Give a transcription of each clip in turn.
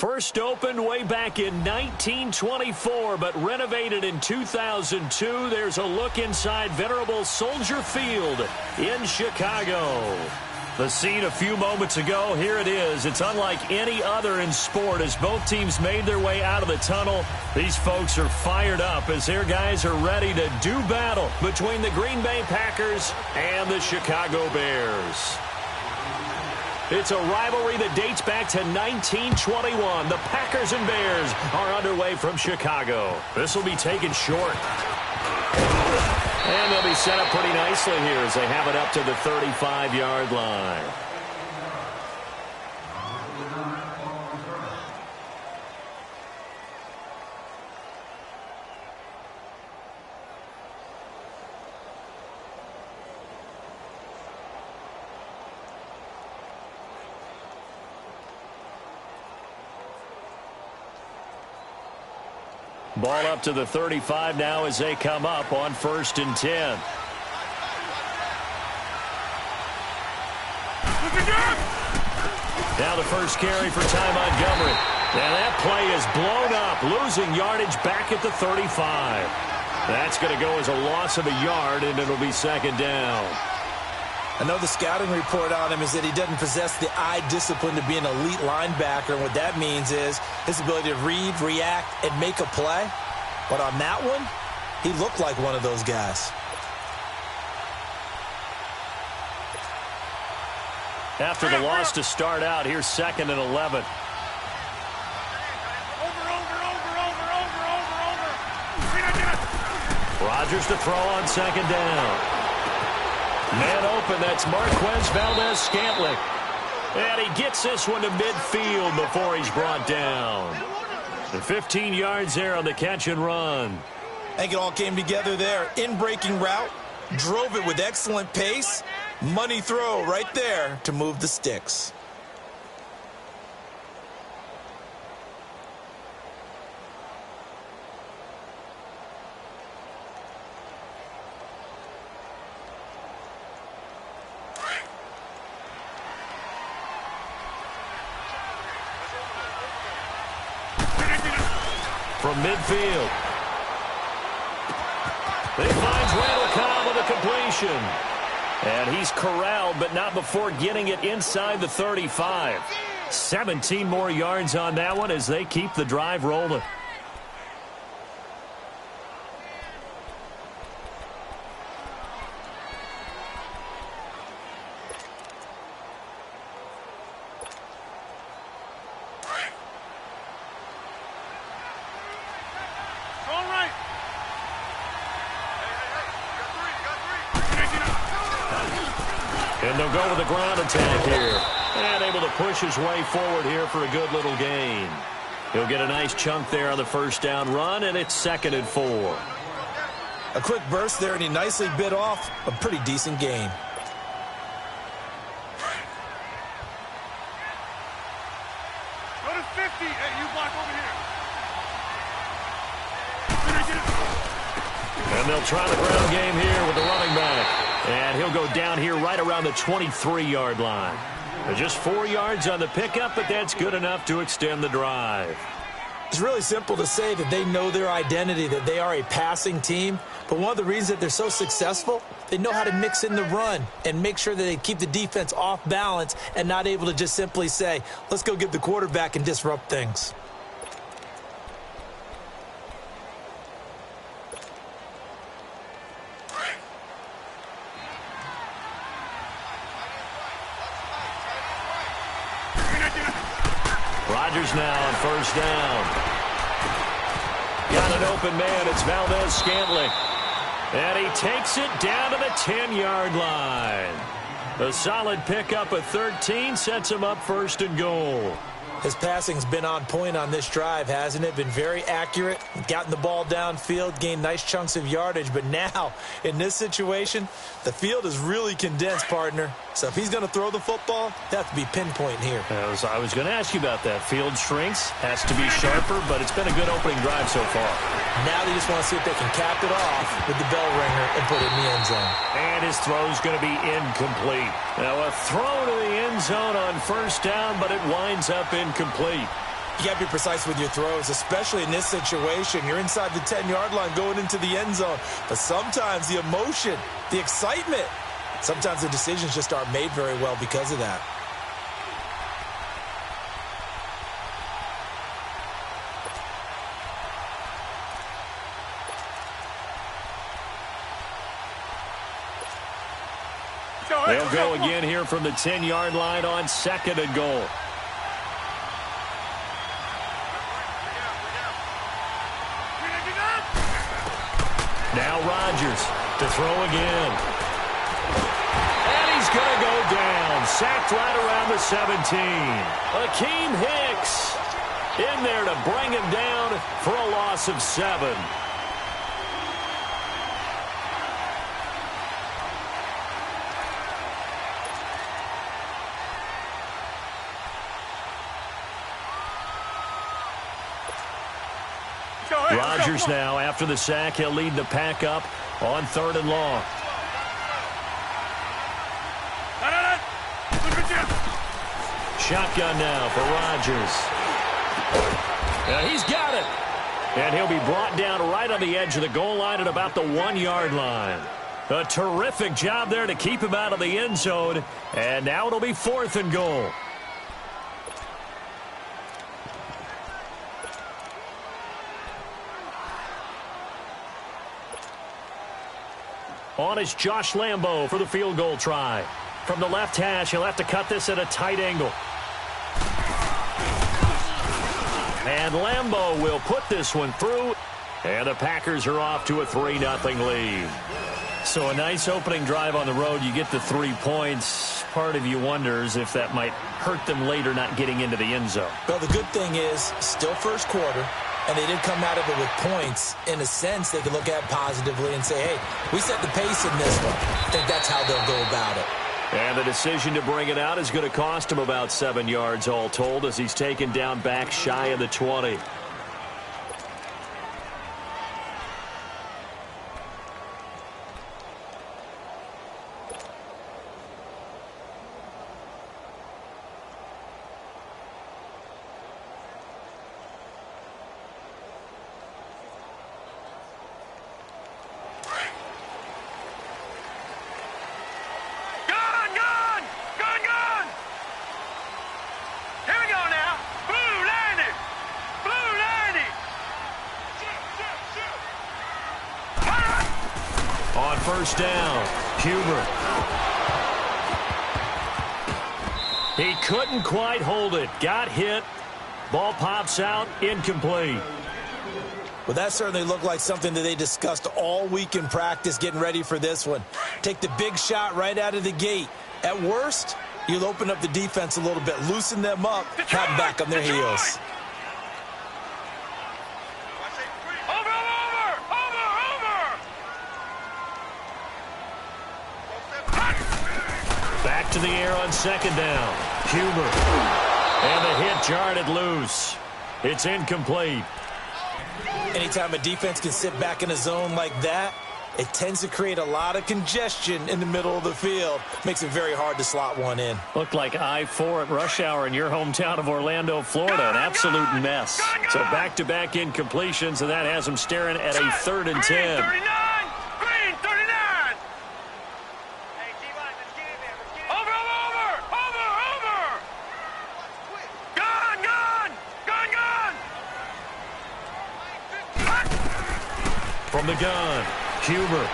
First opened way back in 1924, but renovated in 2002. There's a look inside venerable Soldier Field in Chicago. The scene a few moments ago, here it is. It's unlike any other in sport as both teams made their way out of the tunnel. These folks are fired up as their guys are ready to do battle between the Green Bay Packers and the Chicago Bears. It's a rivalry that dates back to 1921. The Packers and Bears are underway from Chicago. This will be taken short. And they'll be set up pretty nicely here as they have it up to the 35-yard line. Ball up to the 35 now as they come up on 1st and 10. Now the first carry for Ty Montgomery. And that play is blown up, losing yardage back at the 35. That's going to go as a loss of a yard, and it'll be 2nd down. I know the scouting report on him is that he doesn't possess the eye discipline to be an elite linebacker. And what that means is his ability to read, react, and make a play. But on that one, he looked like one of those guys. After the loss to start out, here's 2nd and 11. Rodgers to throw on 2nd down. Man open, that's Marquez Valdez-Scantling. And he gets this one to midfield before he's brought down. And 15 yards there on the catch and run. I think it all came together there. In-breaking route, drove it with excellent pace. Money throw right there to move the sticks. From midfield. He finds Randall Cobb with a completion. And he's corralled, but not before getting it inside the 35. 17 more yards on that one as they keep the drive rolling. And they'll go with the ground attack here. And able to push his way forward here for a good little gain. He'll get a nice chunk there on the 1st down run, and it's 2nd and 4. A quick burst there, and he nicely bit off a pretty decent gain. Go to 50. Hey, you block over here. And they'll try the ground game here with the running back. And he'll go down here right around the 23-yard line. Just 4 yards on the pickup, but that's good enough to extend the drive. It's really simple to say that they know their identity, that they are a passing team. But one of the reasons that they're so successful, they know how to mix in the run and make sure that they keep the defense off balance and not able to just simply say, let's go get the quarterback and disrupt things. Rodgers now on 1st down. Got an open man. It's Valdez-Scantling. And he takes it down to the 10-yard line. A solid pickup of 13 sets him up 1st and goal. His passing's been on point on this drive, hasn't it? Been very accurate, gotten the ball downfield, gained nice chunks of yardage. But now, in this situation, the field is really condensed, partner. So if he's going to throw the football, they have to be pinpoint here. I was going to ask you about that. Field shrinks, has to be sharper, but it's been a good opening drive so far. Now they just want to see if they can cap it off with the bell ringer and put it in the end zone. And his throw's going to be incomplete. Now a throw to the end zone on 1st down, but it winds up incomplete. You got to be precise with your throws, especially in this situation. You're inside the 10-yard line going into the end zone. But sometimes the emotion, the excitement, sometimes the decisions just aren't made very well because of that. They'll go again here from the 10-yard line on 2nd and goal. Now Rodgers to throw again. And he's going to go down. Sacked right around the 17. Akeem Hicks in there to bring him down for a loss of 7. Rodgers now, after the sack, he'll lead the pack up on 3rd and long. Shotgun now for Rodgers. He's got it. And he'll be brought down right on the edge of the goal line at about the 1-yard line. A terrific job there to keep him out of the end zone. And now it'll be 4th and goal. On is Josh Lambo for the field goal try. From the left hash, he'll have to cut this at a tight angle. And Lambo will put this one through. And the Packers are off to a 3-0 lead. So a nice opening drive on the road. You get the 3 points. Part of you wonders if that might hurt them later not getting into the end zone. Well, the good thing is, still first quarter. And they did come out of it with points. In a sense, they can look at it positively and say, hey, we set the pace in this one. I think that's how they'll go about it. And the decision to bring it out is going to cost him about 7 yards all told as he's taken down back shy of the 20. First down, Huber. He couldn't quite hold it. Got hit. Ball pops out, incomplete. Well, that certainly looked like something that they discussed all week in practice getting ready for this one. Take the big shot right out of the gate. At worst, you'll open up the defense a little bit, loosen them up, have them back on their heels. Back to the air on 2nd down. Huber. And the hit jarred it loose. It's incomplete. Anytime a defense can sit back in a zone like that, it tends to create a lot of congestion in the middle of the field. Makes it very hard to slot one in. Looked like I-4 at rush hour in your hometown of Orlando, Florida. An absolute mess. So back-to-back incompletions, and that has them staring at a 3rd and 10. From the gun, Huber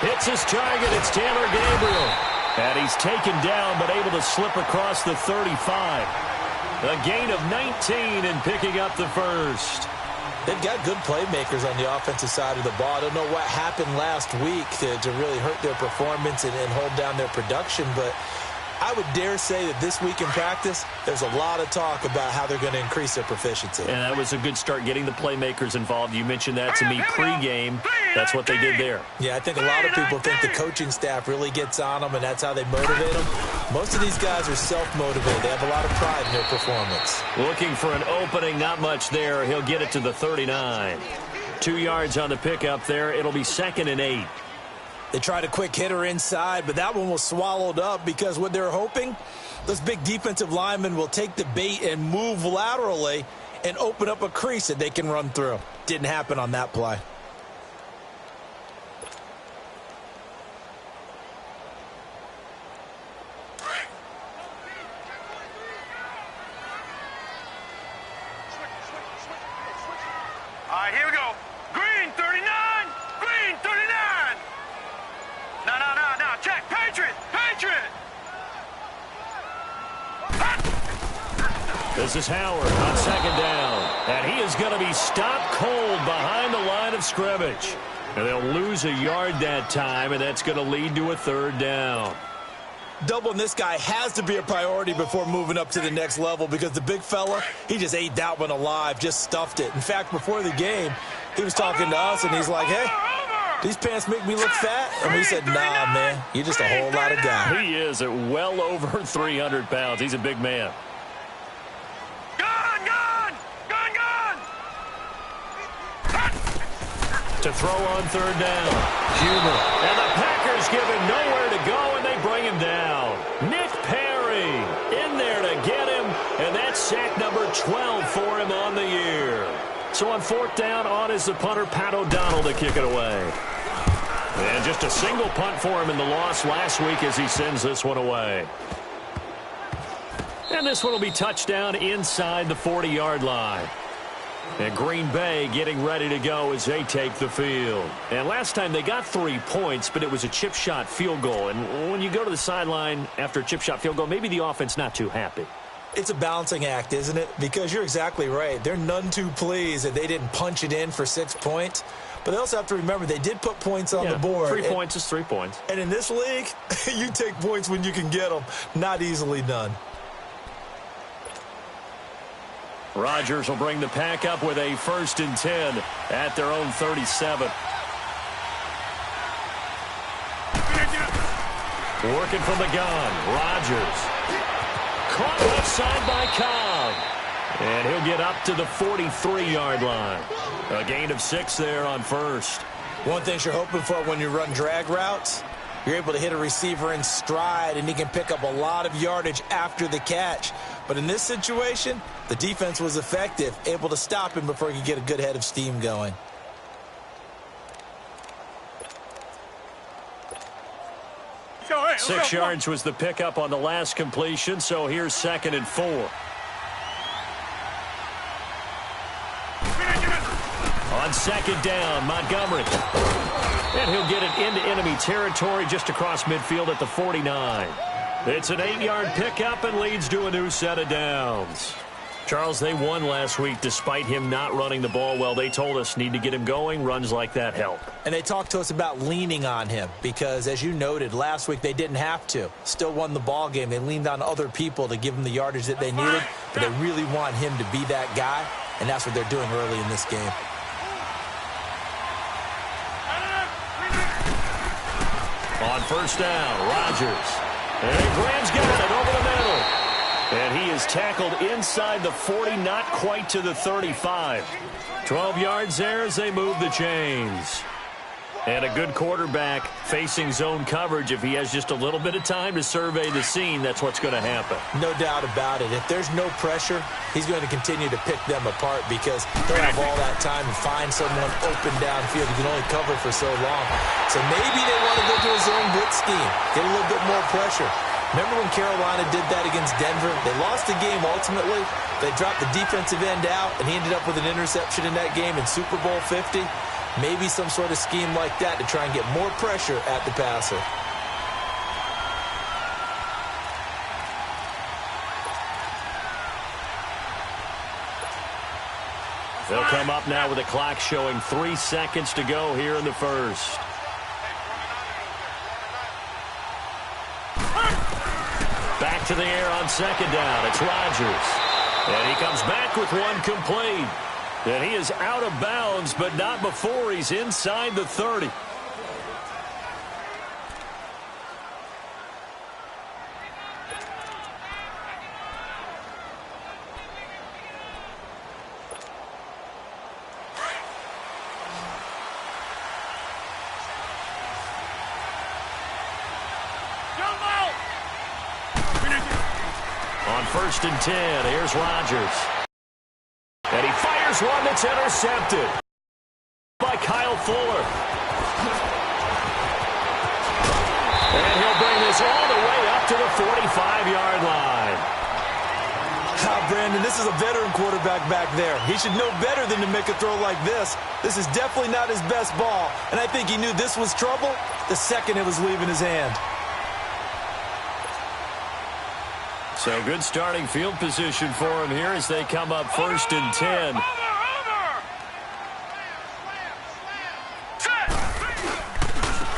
hits his target. It's Taylor Gabriel. And he's taken down but able to slip across the 35. A gain of 19 and picking up the first. They've got good playmakers on the offensive side of the ball. I don't know what happened last week to really hurt their performance and hold down their production, but I would dare say that this week in practice, there's a lot of talk about how they're going to increase their proficiency. And that was a good start getting the playmakers involved. You mentioned that to me pregame. That's what they did there. Yeah, I think a lot of people think the coaching staff really gets on them, and that's how they motivate them. Most of these guys are self-motivated. They have a lot of pride in their performance. Looking for an opening, not much there. He'll get it to the 39. 2 yards on the pickup there. It'll be 2nd and 8. They tried a quick hitter inside, but that one was swallowed up because what they're hoping Those big defensive linemen will take the bait and move laterally and open up a crease that they can run through. Didn't happen on that play. All right, here we go. Green 39. Green 39. No. Check. Patriot. This is Howard on second down. And he is going to be stopped cold behind the line of scrimmage. And they'll lose a yard that time, and that's going to lead to a third down. Doubling this guy has to be a priority before moving up to the next level because the big fella, he just ate that one alive, just stuffed it. In fact, before the game, he was talking to us, and he's like, hey, these pants make me look fat? And we said, nah, man, you're just a whole lot of guy. He is at well over 300 pounds. He's a big man. To throw on third down. Huber. And the Packers give him nowhere to go, and they bring him down. Nick Perry in there to get him, and that's sack number 12 for him on the year. So on fourth down, on is the punter, Pat O'Donnell, to kick it away. And just a single punt for him in the loss last week as he sends this one away. And this one will be touchdown inside the 40-yard line. And Green Bay getting ready to go as they take the field. And last time they got 3 points, but it was a chip shot field goal. And when you go to the sideline after a chip shot field goal, maybe the offense not too happy. It's a balancing act, isn't it? Because you're exactly right. They're none too pleased that they didn't punch it in for 6 points. But they also have to remember they did put points on the board. 3 points is 3 points. And in this league, you take points when you can get them. Not easily done. Rodgers will bring the pack up with a 1st and 10 at their own 37. Working from the gun, Rodgers. Caught offside by Cobb. And he'll get up to the 43-yard line. A gain of 6 there on first. One thing you're hoping for when you run drag routes, you're able to hit a receiver in stride, and he can pick up a lot of yardage after the catch. But in this situation, the defense was effective, able to stop him before he could get a good head of steam going. Six yards was the pickup on the last completion, so here's 2nd and 4. On second down, Montgomery. And he'll get it into enemy territory just across midfield at the 49. It's an 8-yard pickup and leads to a new set of downs. Charles, they won last week despite him not running the ball well. They told us need to get him going. Runs like that help. And they talked to us about leaning on him because, as you noted, last week they didn't have to. Still won the ball game. They leaned on other people to give them the yardage that they needed, but they really want him to be that guy, and that's what they're doing early in this game. On first down, Rodgers. And Graham's got it over the middle. And he is tackled inside the 40, not quite to the 35. 12 yards there as they move the chains. And a good quarterback facing zone coverage. If he has just a little bit of time to survey the scene, that's what's going to happen. No doubt about it. If there's no pressure, he's going to continue to pick them apart because they'll have all that time to find someone open downfield. You can only cover for so long. So maybe they want to go to a zone blitz scheme, get a little bit more pressure. Remember when Carolina did that against Denver? They lost the game ultimately. They dropped the defensive end out, and he ended up with an interception in that game in Super Bowl 50. Maybe some sort of scheme like that to try and get more pressure at the passer. They'll come up now with a clock showing 3 seconds to go here in the first. Back to the air on second down. It's Rodgers. And he comes back with one complete. And he is out of bounds, but not before he's inside the 30. first and 10. Here's Rodgers. And he fires one that's intercepted by Kyle Fuller. And he'll bring this all the way up to the 45-yard line. Brandon, this is a veteran quarterback back there. He should know better than to make a throw like this. This is definitely not his best ball, and I think he knew this was trouble the second it was leaving his hand. So good starting field position for him here as they come up first and 10.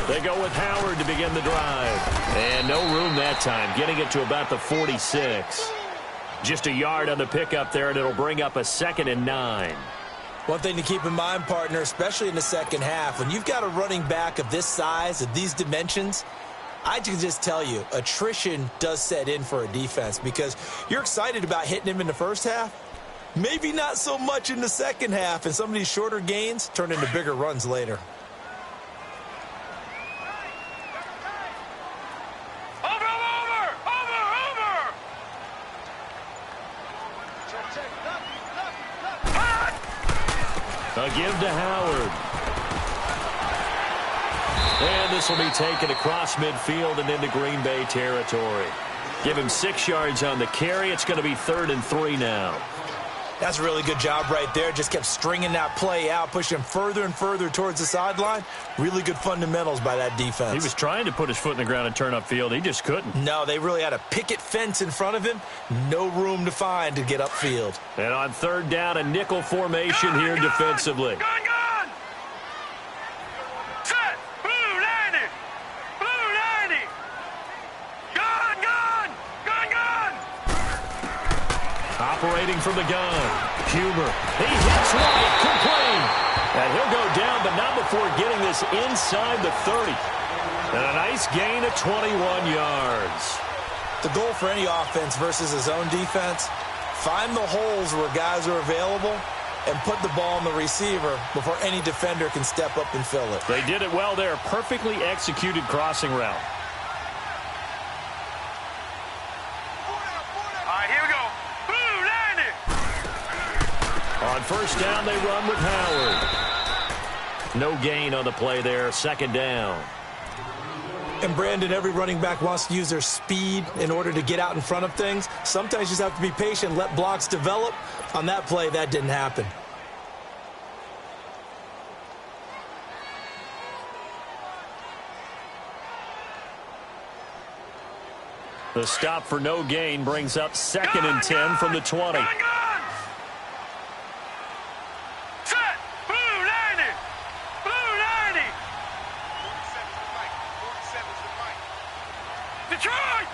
They go with Howard to begin the drive. And no room that time, getting it to about the 46. Just a yard on the pickup there, and it'll bring up a 2nd and 9. One thing to keep in mind, partner, especially in the second half, when you've got a running back of this size, of these dimensions, I can just tell you, attrition does set in for a defense because you're excited about hitting him in the first half. Maybe not so much in the second half, and some of these shorter gains turn into bigger runs later. A give to Howard. And this will be taken across midfield and into Green Bay territory. Give him 6 yards on the carry. It's going to be 3rd and 3 now. That's a really good job right there. Just kept stringing that play out, pushing him further and further towards the sideline. Really good fundamentals by that defense. He was trying to put his foot in the ground and turn upfield. He just couldn't. No, they really had a picket fence in front of him. No room to find to get upfield. And on 3rd down, a nickel formation here defensively. Gun! Set! Blue 90! Blue 90! Gun! Operating from the gun. Huber. He hits right, complete. And he'll go down, but not before getting this inside the 30. And a nice gain of 21 yards. The goal for any offense versus his own defense, find the holes where guys are available and put the ball on the receiver before any defender can step up and fill it. They did it well there. Perfectly executed crossing route. All right, here we go. Blue 90! On 1st down, they run with Howard. No gain on the play there. 2nd down. And, Brandon, every running back wants to use their speed in order to get out in front of things. Sometimes you just have to be patient, let blocks develop. On that play, that didn't happen. The stop for no gain brings up 2nd and 10 from the 20. Set! Blue 90! Blue 90! Detroit!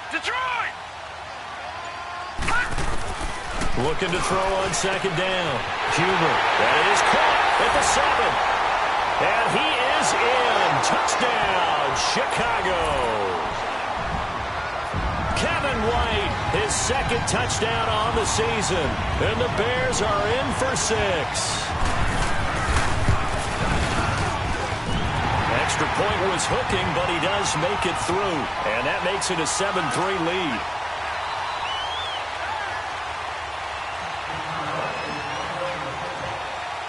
Looking to throw on 2nd down. Huber. That is caught at the 7. And he is in. Touchdown, Chicago. Kevin White, his 2nd touchdown on the season. And the Bears are in for 6. Extra point was hooking, but he does make it through. And that makes it a 7-3 lead.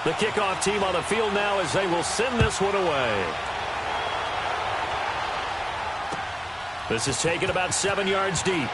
The kickoff team on the field now as they will send this one away. This is taken about 7 yards deep.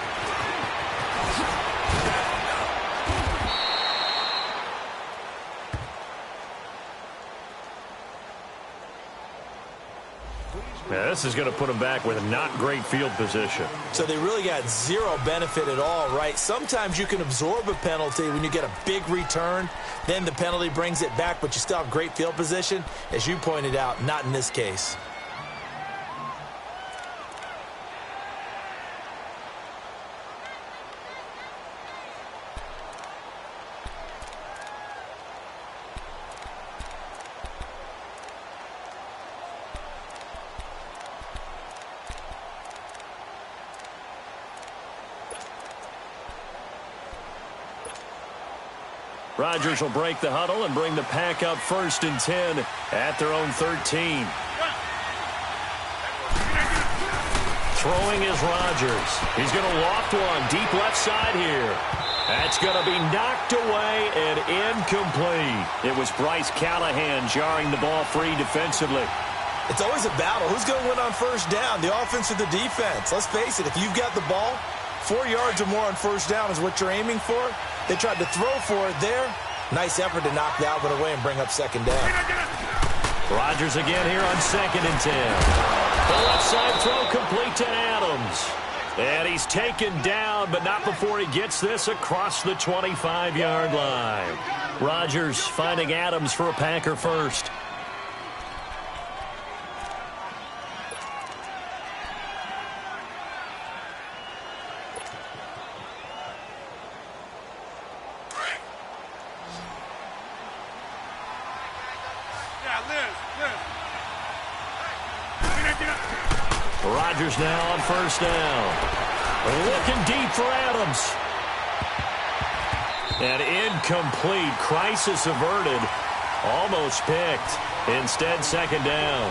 Now, this is going to put them back with a not great field position. So they really got zero benefit at all, right? Sometimes you can absorb a penalty when you get a big return. Then the penalty brings it back, but you still have great field position. As you pointed out, not in this case. Rodgers will break the huddle and bring the pack up 1st and 10 at their own 13. Throwing is Rodgers. He's going to loft one deep left side here. That's going to be knocked away and incomplete. It was Bryce Callahan jarring the ball free defensively. It's always a battle. Who's going to win on first down, the offense or the defense? Let's face it, if you've got the ball, 4 yards or more on first down is what you're aiming for. They tried to throw for it there. Nice effort to knock that one away and bring up second down. Rodgers again here on 2nd and 10. The left side throw complete to Adams. And he's taken down, but not before he gets this across the 25-yard line. Rodgers finding Adams for a Packer first. Rodgers now on first down. Looking deep for Adams. And incomplete. Crisis averted. Almost picked. Instead, second down.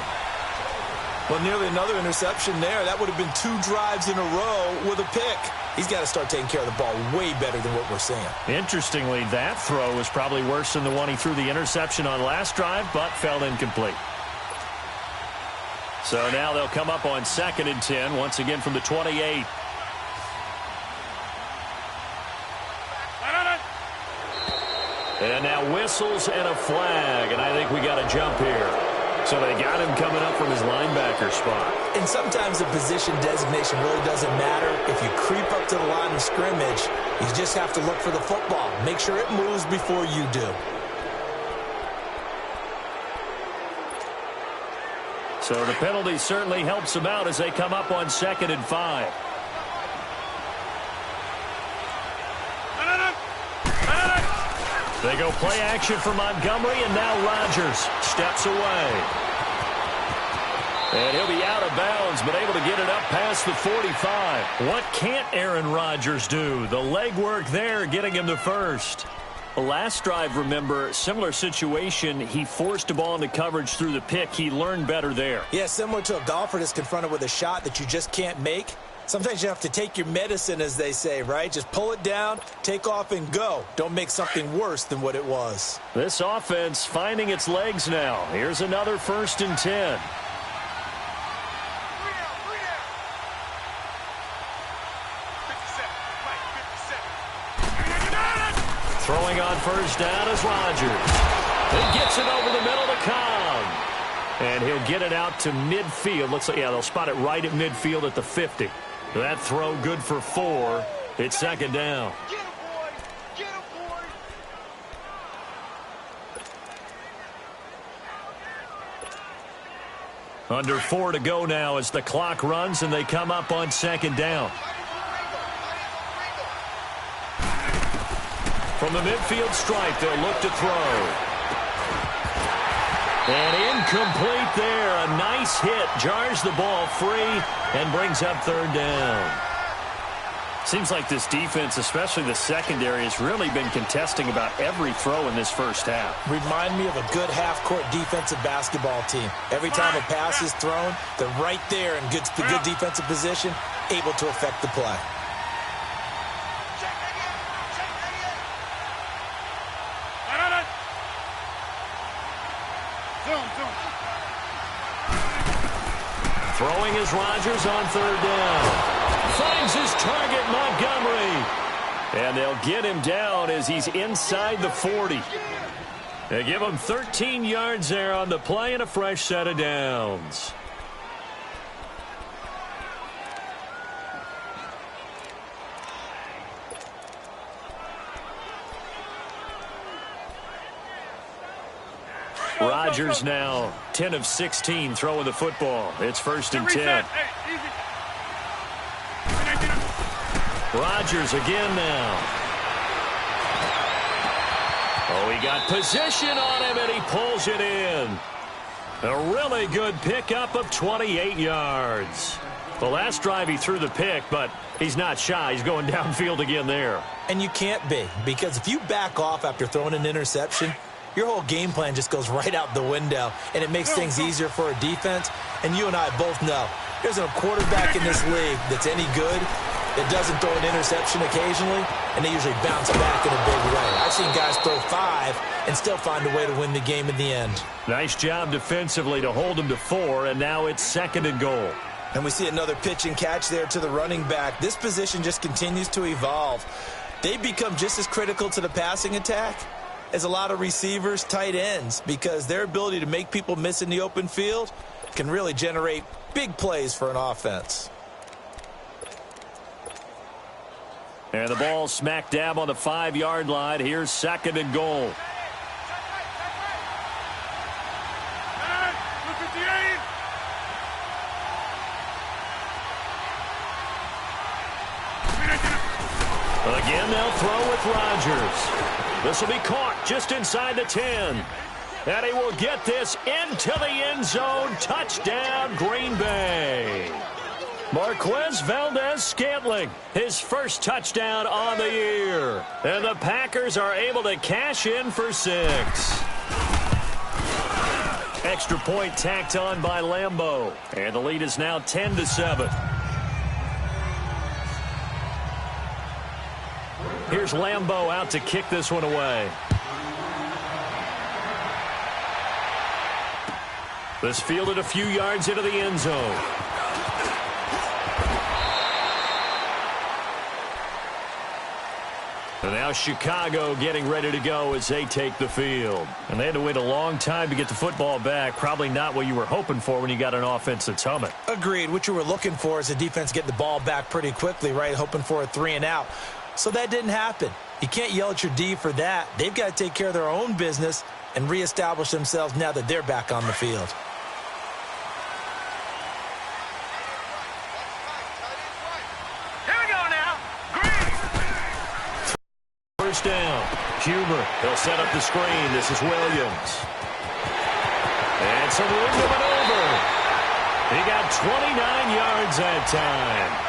Well, nearly another interception there. That would have been 2 drives in a row with a pick. He's got to start taking care of the ball way better than what we're seeing. Interestingly, that throw was probably worse than the one he threw the interception on last drive, but fell incomplete. So now they'll come up on 2nd and 10, once again from the 28. And now whistles and a flag, and I think we got a jump here. So they got him coming up from his linebacker spot. And sometimes the position designation really doesn't matter. If you creep up to the line of scrimmage, you just have to look for the football. Make sure it moves before you do. So the penalty certainly helps them out as they come up on 2nd and 5. They go play action for Montgomery, and now Rodgers steps away. And he'll be out of bounds, but able to get it up past the 45. What can't Aaron Rodgers do? The legwork there getting him to first. The last drive, remember, similar situation. He forced a ball into coverage through the pick. He learned better there. Yeah, similar to a golfer that's confronted with a shot that you just can't make. Sometimes you have to take your medicine, as they say, right? Just pull it down, take off, and go. Don't make something worse than what it was. This offense finding its legs now. Here's another 1st and 10. Throwing on first down is Rodgers. He gets it over the middle to Cobb. And he'll get it out to midfield. Looks like, yeah, they'll spot it right at midfield at the 50. That throw good for 4. It's second down. Get him, boy. Get him, boy. Under 4 to go now as the clock runs and they come up on second down. From the midfield stripe, they'll look to throw. And incomplete there. A nice hit. Jars the ball free and brings up third down. Seems like this defense, especially the secondary, has really been contesting about every throw in this first half. Remind me of a good half-court defensive basketball team. Every time a pass is thrown, they're right there in good defensive position, able to affect the play. Throwing is Rodgers on third down. Finds his target, Montgomery. And they'll get him down as he's inside the 40. They give him 13 yards there on the play and a fresh set of downs. Rodgers now 10 of 16 throwing the football. It's 1st and 10. Rodgers again now. Oh, he got position on him, and he pulls it in. A really good pickup of 28 yards. The last drive he threw the pick, but he's not shy. He's going downfield again there. And you can't be, because if you back off after throwing an interception, your whole game plan just goes right out the window, and it makes things easier for a defense. And you and I both know there's a quarterback in this league that's any good that doesn't throw an interception occasionally, and they usually bounce back in a big way. I've seen guys throw 5 and still find a way to win the game in the end. Nice job defensively to hold them to 4, and now it's 2nd and goal. And we see another pitch and catch there to the running back. This position just continues to evolve. They've become just as critical to the passing attack as a lot of receivers, tight ends, because their ability to make people miss in the open field can really generate big plays for an offense. And the ball smack dab on the 5-yard line. Here's 2nd and goal. Again, they'll throw with Rodgers. This will be caught just inside the 10. And he will get this into the end zone. Touchdown, Green Bay. Marquez Valdez-Scantling, his first touchdown on the year. And the Packers are able to cash in for 6. Extra point tacked on by Lambeau. And the lead is now 10-7. Here's Lambeau out to kick this one away. This fielded a few yards into the end zone. And now Chicago getting ready to go as they take the field. And they had to wait a long time to get the football back. Probably not what you were hoping for when you got an offense that's humming. Agreed. What you were looking for is a defense getting the ball back pretty quickly, right? Hoping for a 3 and out. So that didn't happen. You can't yell at your D for that. They've got to take care of their own business and reestablish themselves now that they're back on the field. First down. Huber, he'll set up the screen. This is Williams. And some room to maneuver. He got 29 yards that time.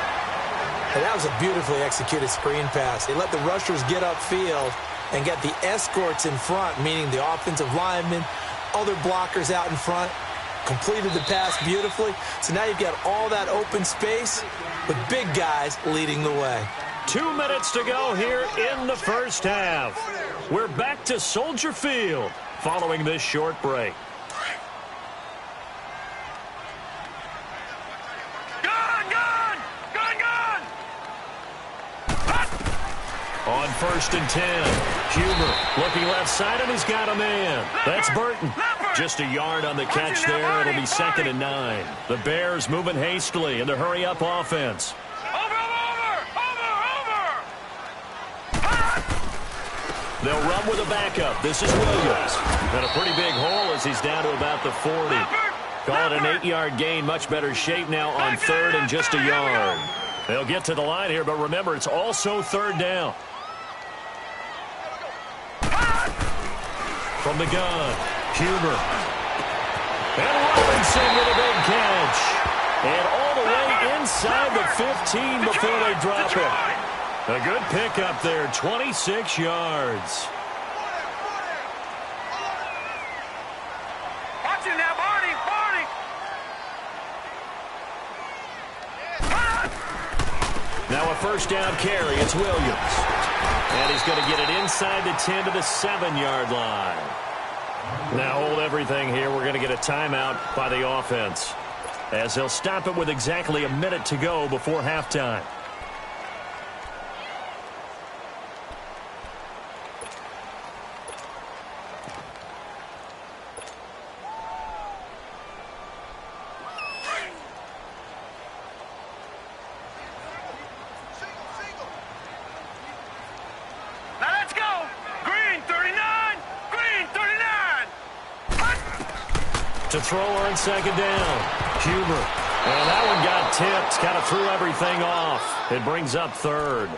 And that was a beautifully executed screen pass. They let the rushers get upfield and get the escorts in front, meaning the offensive linemen, other blockers out in front, completed the pass beautifully. So now you've got all that open space with big guys leading the way. 2 minutes to go here in the first half. We're back to Soldier Field following this short break. On 1st and 10, Huber looking left side, and he's got a man. That's Burton. Just a yard on the catch there. It'll be 2nd and 9. The Bears moving hastily in the hurry-up offense. They'll run with a backup. This is Williams. And a pretty big hole as he's down to about the 40. Call it an 8-yard gain. Much better shape now on 3rd and just a yard. They'll get to the line here, but remember, it's also 3rd down. From the gun, Huber. And Robinson with a big catch. And all the way inside the 15 before they drop it. A good pickup there, 26 yards. Watch him now, Barney. Now a first down carry. It's Williams. And he's going to get it inside the 10 to the 7-yard line. Now hold everything here. We're going to get a timeout by the offense, as they'll stop it with exactly a minute to go before halftime. To throw on 2nd down, Huber. And that one got tipped, kind of threw everything off. It brings up 3rd.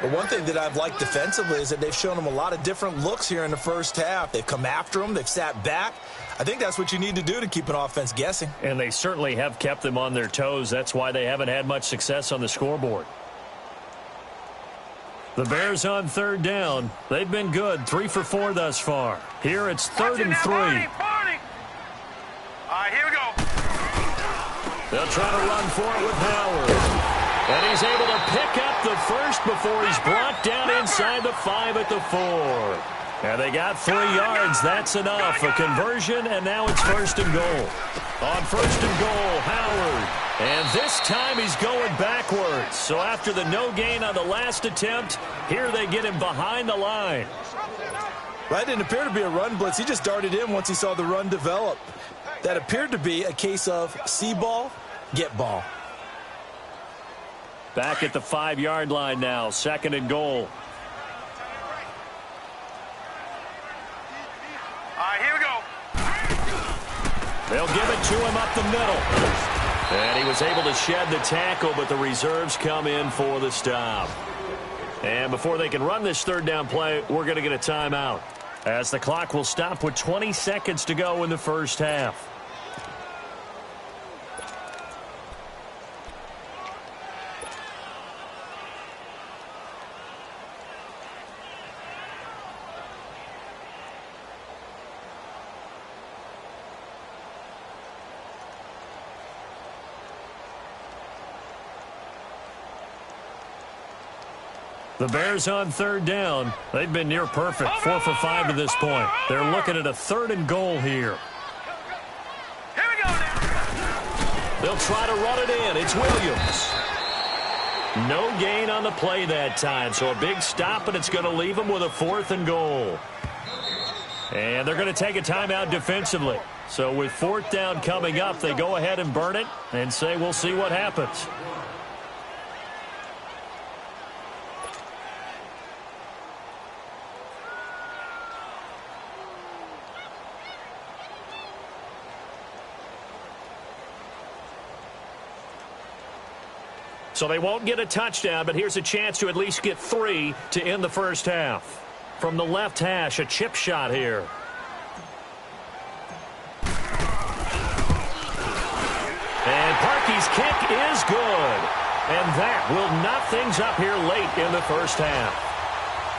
But one thing that I've liked defensively is that they've shown them a lot of different looks here in the first half. They've come after them. They've sat back. I think that's what you need to do to keep an offense guessing. And they certainly have kept them on their toes. That's why they haven't had much success on the scoreboard. The Bears on third down. They've been good, 3 for 4 thus far. Here it's 3rd and 3. All right, here we go. They'll try to run for it with Howard. And he's able to pick up the first before he's brought down inside the 5 at the 4. And they got 3 yards. That's enough. A conversion, and now it's 1st and goal. On 1st and goal, Howard. And this time he's going backwards. So after the no gain on the last attempt, here they get him behind the line. That didn't appear to be a run blitz. He just darted in once he saw the run develop. That appeared to be a case of see ball, get ball. Back at the 5-yard line now, 2nd and goal. All right, here we go. They'll give it to him up the middle. And he was able to shed the tackle, but the reserves come in for the stop. And before they can run this 3rd down play, we're going to get a timeout, as the clock will stop with 20 seconds to go in the first half. The Bears on 3rd down. They've been near perfect, 4 for 5 to this point. They're looking at a 3rd and goal here. Here we go now. They'll try to run it in. It's Williams. No gain on the play that time, so a big stop, and it's going to leave them with a 4th and goal. And they're going to take a timeout defensively. So with 4th down coming up, they go ahead and burn it and say we'll see what happens. So they won't get a touchdown, but here's a chance to at least get 3 to end the first half. From the left hash, a chip shot here. And Parkey's kick is good. And that will knock things up here late in the first half.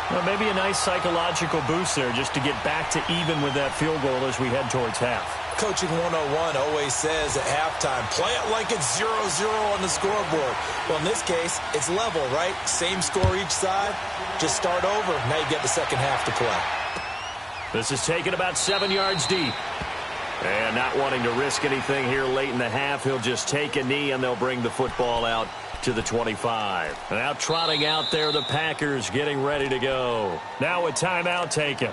Well, maybe a nice psychological boost there just to get back to even with that field goal as we head towards half. Coaching 101 always says at halftime, play it like it's 0-0 on the scoreboard. Well, in this case, it's level, right? Same score each side. Just start over. Now you get the second half to play. This is taken about 7 yards deep. And not wanting to risk anything here late in the half, he'll just take a knee and they'll bring the football out to the 25. Now trotting out there, the Packers getting ready to go. Now a timeout taken.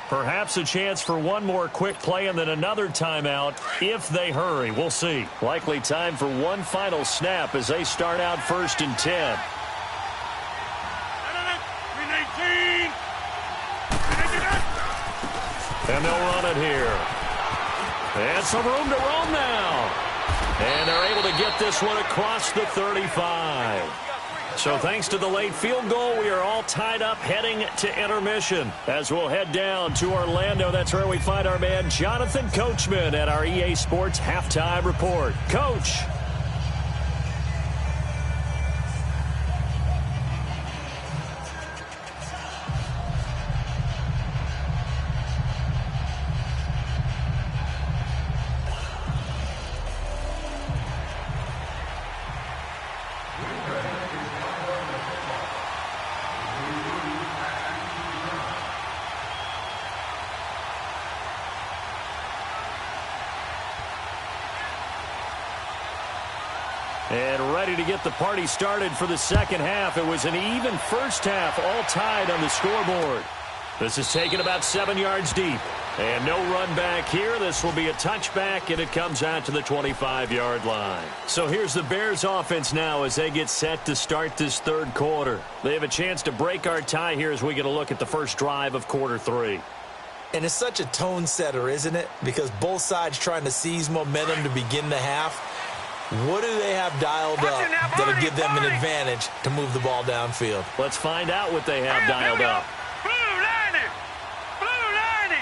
Perhaps a chance for one more quick play and then another timeout if they hurry. We'll see. Likely time for one final snap as they start out 1st and 10. And they'll run it here. And some room to roam now. And they're able to get this one across the 35. So thanks to the late field goal, we are all tied up heading to intermission. As we'll head down to Orlando, that's where we find our man Jonathan Coachman at our EA Sports Halftime Report. Coach. And ready to get the party started for the second half. It was an even first half, all tied on the scoreboard. This is taken about 7 yards deep. And no run back here. This will be a touchback, and it comes out to the 25-yard line. So here's the Bears offense now as they get set to start this third quarter. They have a chance to break our tie here as we get a look at the first drive of quarter 3. And it's such a tone setter, isn't it? Because both sides trying to seize momentum to begin the half. What do they have dialed up that'll give them an advantage to move the ball downfield? Let's find out what they have dialed up. Blue 90! Blue 90!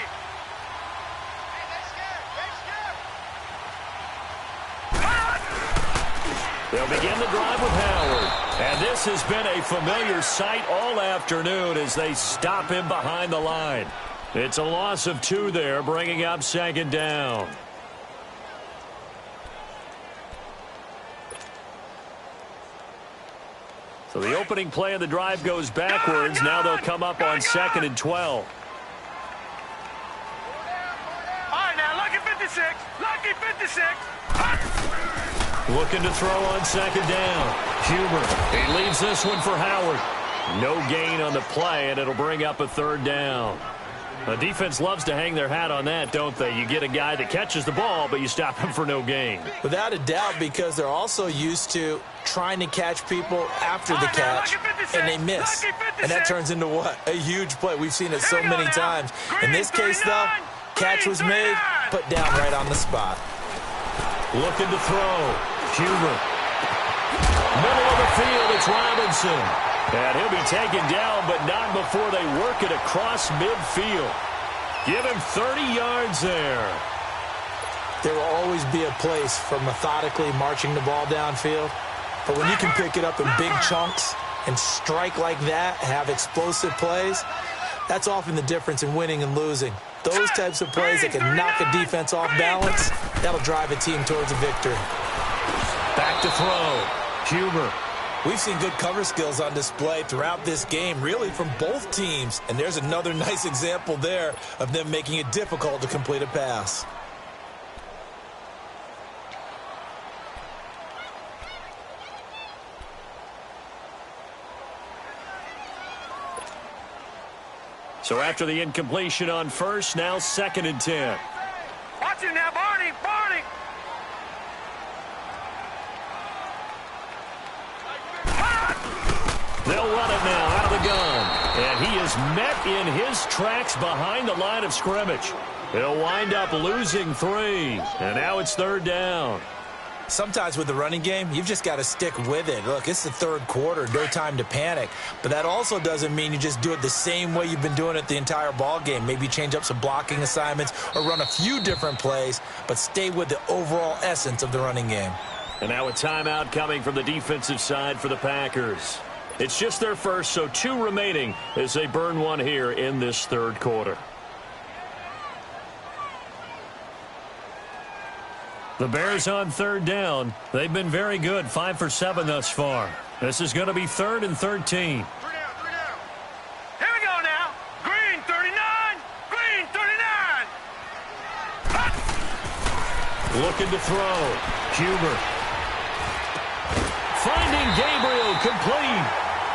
They'll begin the drive with Howard. And this has been a familiar sight all afternoon as they stop him behind the line. It's a loss of 2 there, bringing up second down. So the opening play of the drive goes backwards. Now they'll come up on 2nd and 12. All right, now, lucky 56. Lucky 56. Looking to throw on 2nd down. Huber. He leaves this one for Howard. No gain on the play, and it'll bring up a 3rd down. The defense loves to hang their hat on that, don't they? You get a guy that catches the ball, but you stop him for no gain. Without a doubt, because they're also used to trying to catch people after the catch, and they miss. And that turns into what? A huge play. We've seen it so many times. In this case, though, catch was made, put down right on the spot. Looking to throw. Huber. Middle of the field, it's Robinson. And he'll be taken down, but not before they work it across midfield. Give him 30 yards there. There will always be a place for methodically marching the ball downfield. But when you can pick it up in big chunks and strike like that, have explosive plays, that's often the difference in winning and losing. Those types of plays that can knock a defense off balance, that'll drive a team towards a victory. Back to throw. Huber. We've seen good cover skills on display throughout this game, really from both teams. And there's another nice example there of them making it difficult to complete a pass. So after the incompletion on first, now 2nd and 10. Watch it now, Barney. Barney. They'll run it now out of the gun. And he is met in his tracks behind the line of scrimmage. He'll wind up losing 3. And now it's 3rd down. Sometimes with the running game, you've just got to stick with it. Look, it's the 3rd quarter, no time to panic. But that also doesn't mean you just do it the same way you've been doing it the entire ball game. Maybe change up some blocking assignments or run a few different plays, but stay with the overall essence of the running game. And now a timeout coming from the defensive side for the Packers. It's just their first, so 2 remaining as they burn 1 here in this 3rd quarter. The Bears on 3rd down. They've been very good, 5 for 7 thus far. This is going to be 3rd and 13. 3 down. Here we go now. Green 39. Green 39. Looking to throw. Huber. Finding Gabriel complete.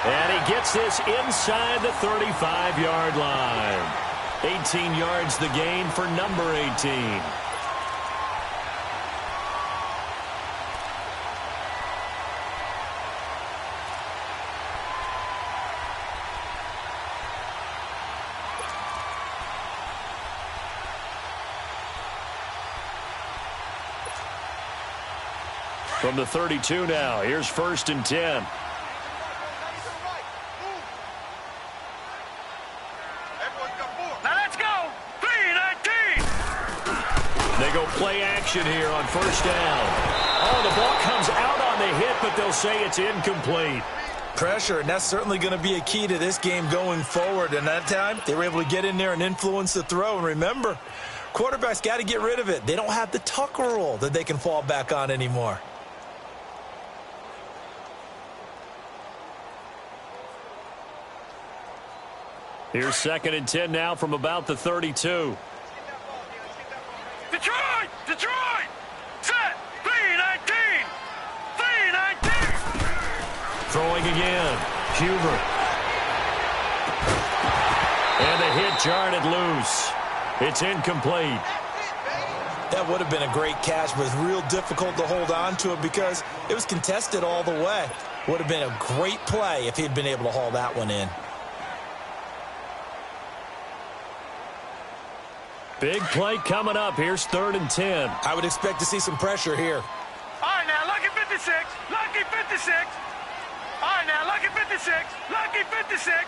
And he gets this inside the 35-yard line. 18 yards the gain for number 18. From the 32 now, here's 1st and 10. Now let's go. 3-19. They go play action here on 1st down. Oh, the ball comes out on the hit, but they'll say it's incomplete. Pressure, and that's certainly going to be a key to this game going forward. And that time, they were able to get in there and influence the throw. And remember, quarterbacks got to get rid of it. They don't have the Tucker rule that they can fall back on anymore. Here's 2nd and 10 now from about the 32. Detroit! Detroit! Set! 3-19! 3-19! Throwing again. Huber. And the hit jarred loose. It's incomplete. That would have been a great catch, but it's real difficult to hold on to it because it was contested all the way. Would have been a great play if he'd been able to haul that one in. Big play coming up. Here's 3rd and 10. I would expect to see some pressure here. All right, now, lucky 56. Lucky 56. All right, now, lucky 56. Lucky 56.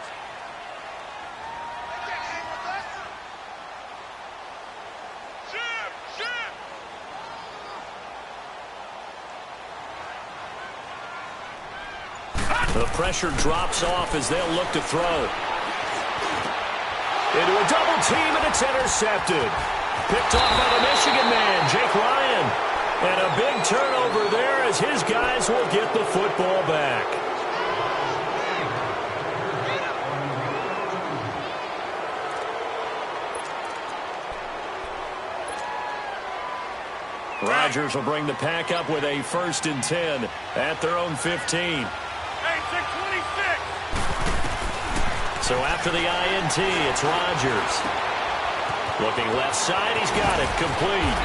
The pressure drops off as they'll look to throw. Into a double team, and it's intercepted. Picked off by the Michigan man, Jake Ryan. And a big turnover there as his guys will get the football back. Rodgers will bring the pack up with a 1st and 10 at their own 15. Hey, 626. So after the INT, it's Rodgers. Looking left side, he's got it, complete.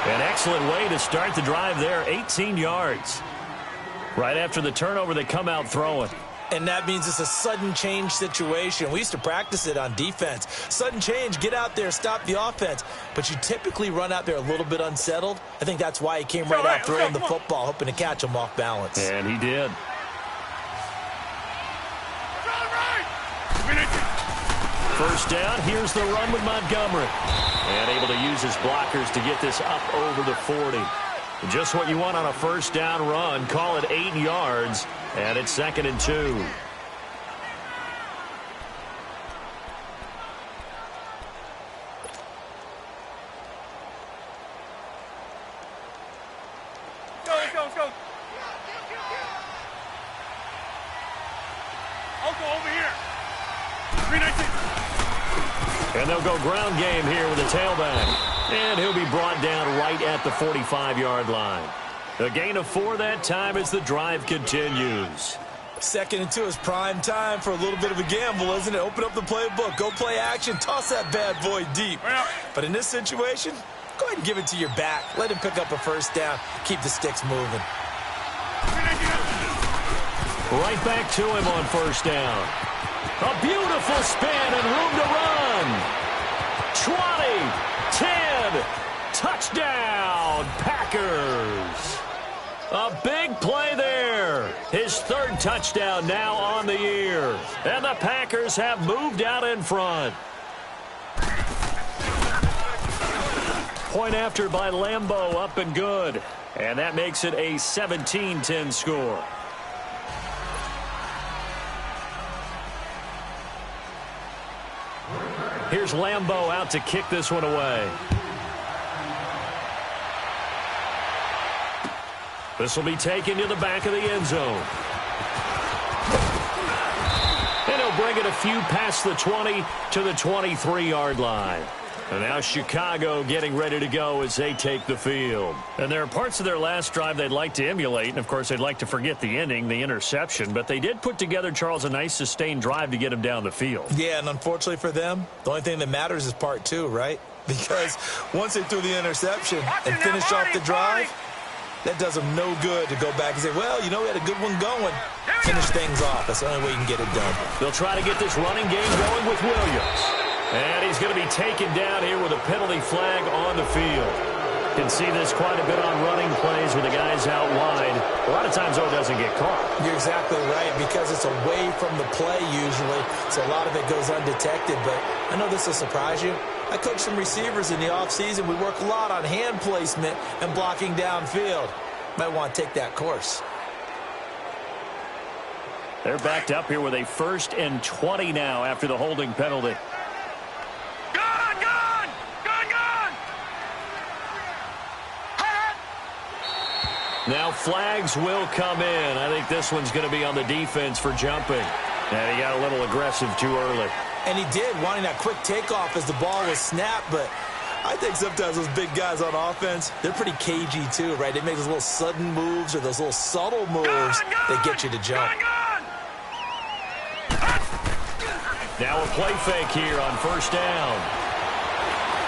An excellent way to start the drive there, 18 yards. Right after the turnover, they come out throwing. And that means it's a sudden change situation. We used to practice it on defense. Sudden change, get out there, stop the offense. But you typically run out there a little bit unsettled. I think that's why he came right out throwing the football, hoping to catch him off balance. And he did. First down, here's the run with Montgomery. And able to use his blockers to get this up over the 40. Just what you want on a first down run. Call it 8 yards. And it's 2nd and 2. Let's go. Uncle, over here. 319. And they'll go ground game here with a tailback. And he'll be brought down right at the 45-yard line. A gain of 4 that time as the drive continues. 2nd and 2 is prime time for a little bit of a gamble, isn't it? Open up the playbook, go play action, toss that bad boy deep. But in this situation, go ahead and give it to your back. Let him pick up a first down. Keep the sticks moving. Right back to him on first down. A beautiful spin and room to run. 20, 10, touchdown, Packers. A big play there. His 3rd touchdown now on the year. And the Packers have moved out in front. Point after by Lambeau, up and good. And that makes it a 17-10 score. Here's Lambeau out to kick this one away. This will be taken to the back of the end zone. And he'll bring it a few past the 20 to the 23-yard line. And now Chicago getting ready to go as they take the field. And there are parts of their last drive they'd like to emulate. And, of course, they'd like to forget the ending, the interception. But they did put together, Charles, a nice sustained drive to get him down the field. Yeah, and unfortunately for them, the only thing that matters is part 2, right? Because once they threw the interception and finished off the drive, that does them no good to go back and say, well, you know, we had a good one going. Finish things off. That's the only way you can get it done. They'll try to get this running game going with Williams. And he's going to be taken down here with a penalty flag on the field. You can see this quite a bit on running plays with the guys out wide. A lot of times, though, it doesn't get caught. You're exactly right, because it's away from the play usually, so a lot of it goes undetected. But I know this will surprise you. I coach some receivers in the offseason. We work a lot on hand placement and blocking downfield. Might want to take that course. They're backed up here with a 1st and 20 now after the holding penalty. Now flags will come in. I think this one's going to be on the defense for jumping. And he got a little aggressive too early. And he did, wanting that quick takeoff as the ball was snapped. But I think sometimes those big guys on offense, they're pretty cagey too, right? They make those little sudden moves or those little subtle moves that get you to jump. Now a play fake here on first down.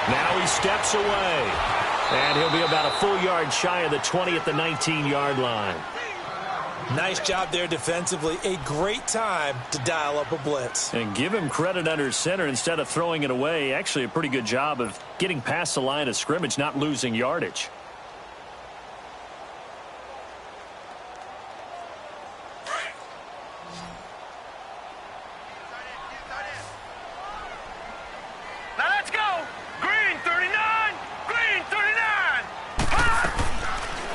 Now he steps away. And he'll be about a full yard shy of the 20 at the 19-yard line. Nice job there defensively. A great time to dial up a blitz. And give him credit under center instead of throwing it away. Actually a pretty good job of getting past the line of scrimmage, not losing yardage.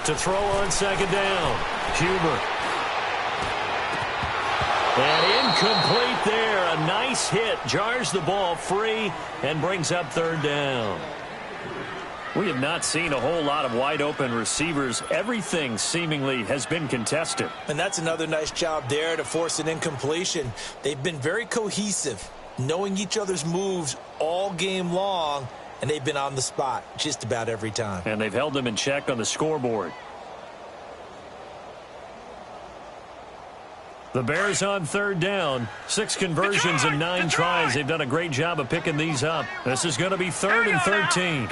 To throw on second down. Huber. And incomplete there. A nice hit. Jars the ball free and brings up third down. We have not seen a whole lot of wide-open receivers. Everything seemingly has been contested. And that's another nice job there to force an incompletion. They've been very cohesive, knowing each other's moves all game long, and they've been on the spot just about every time. And they've held them in check on the scoreboard. The Bears on third down. 6 conversions and 9 tries. They've done a great job of picking these up. This is going to be 3rd and 13.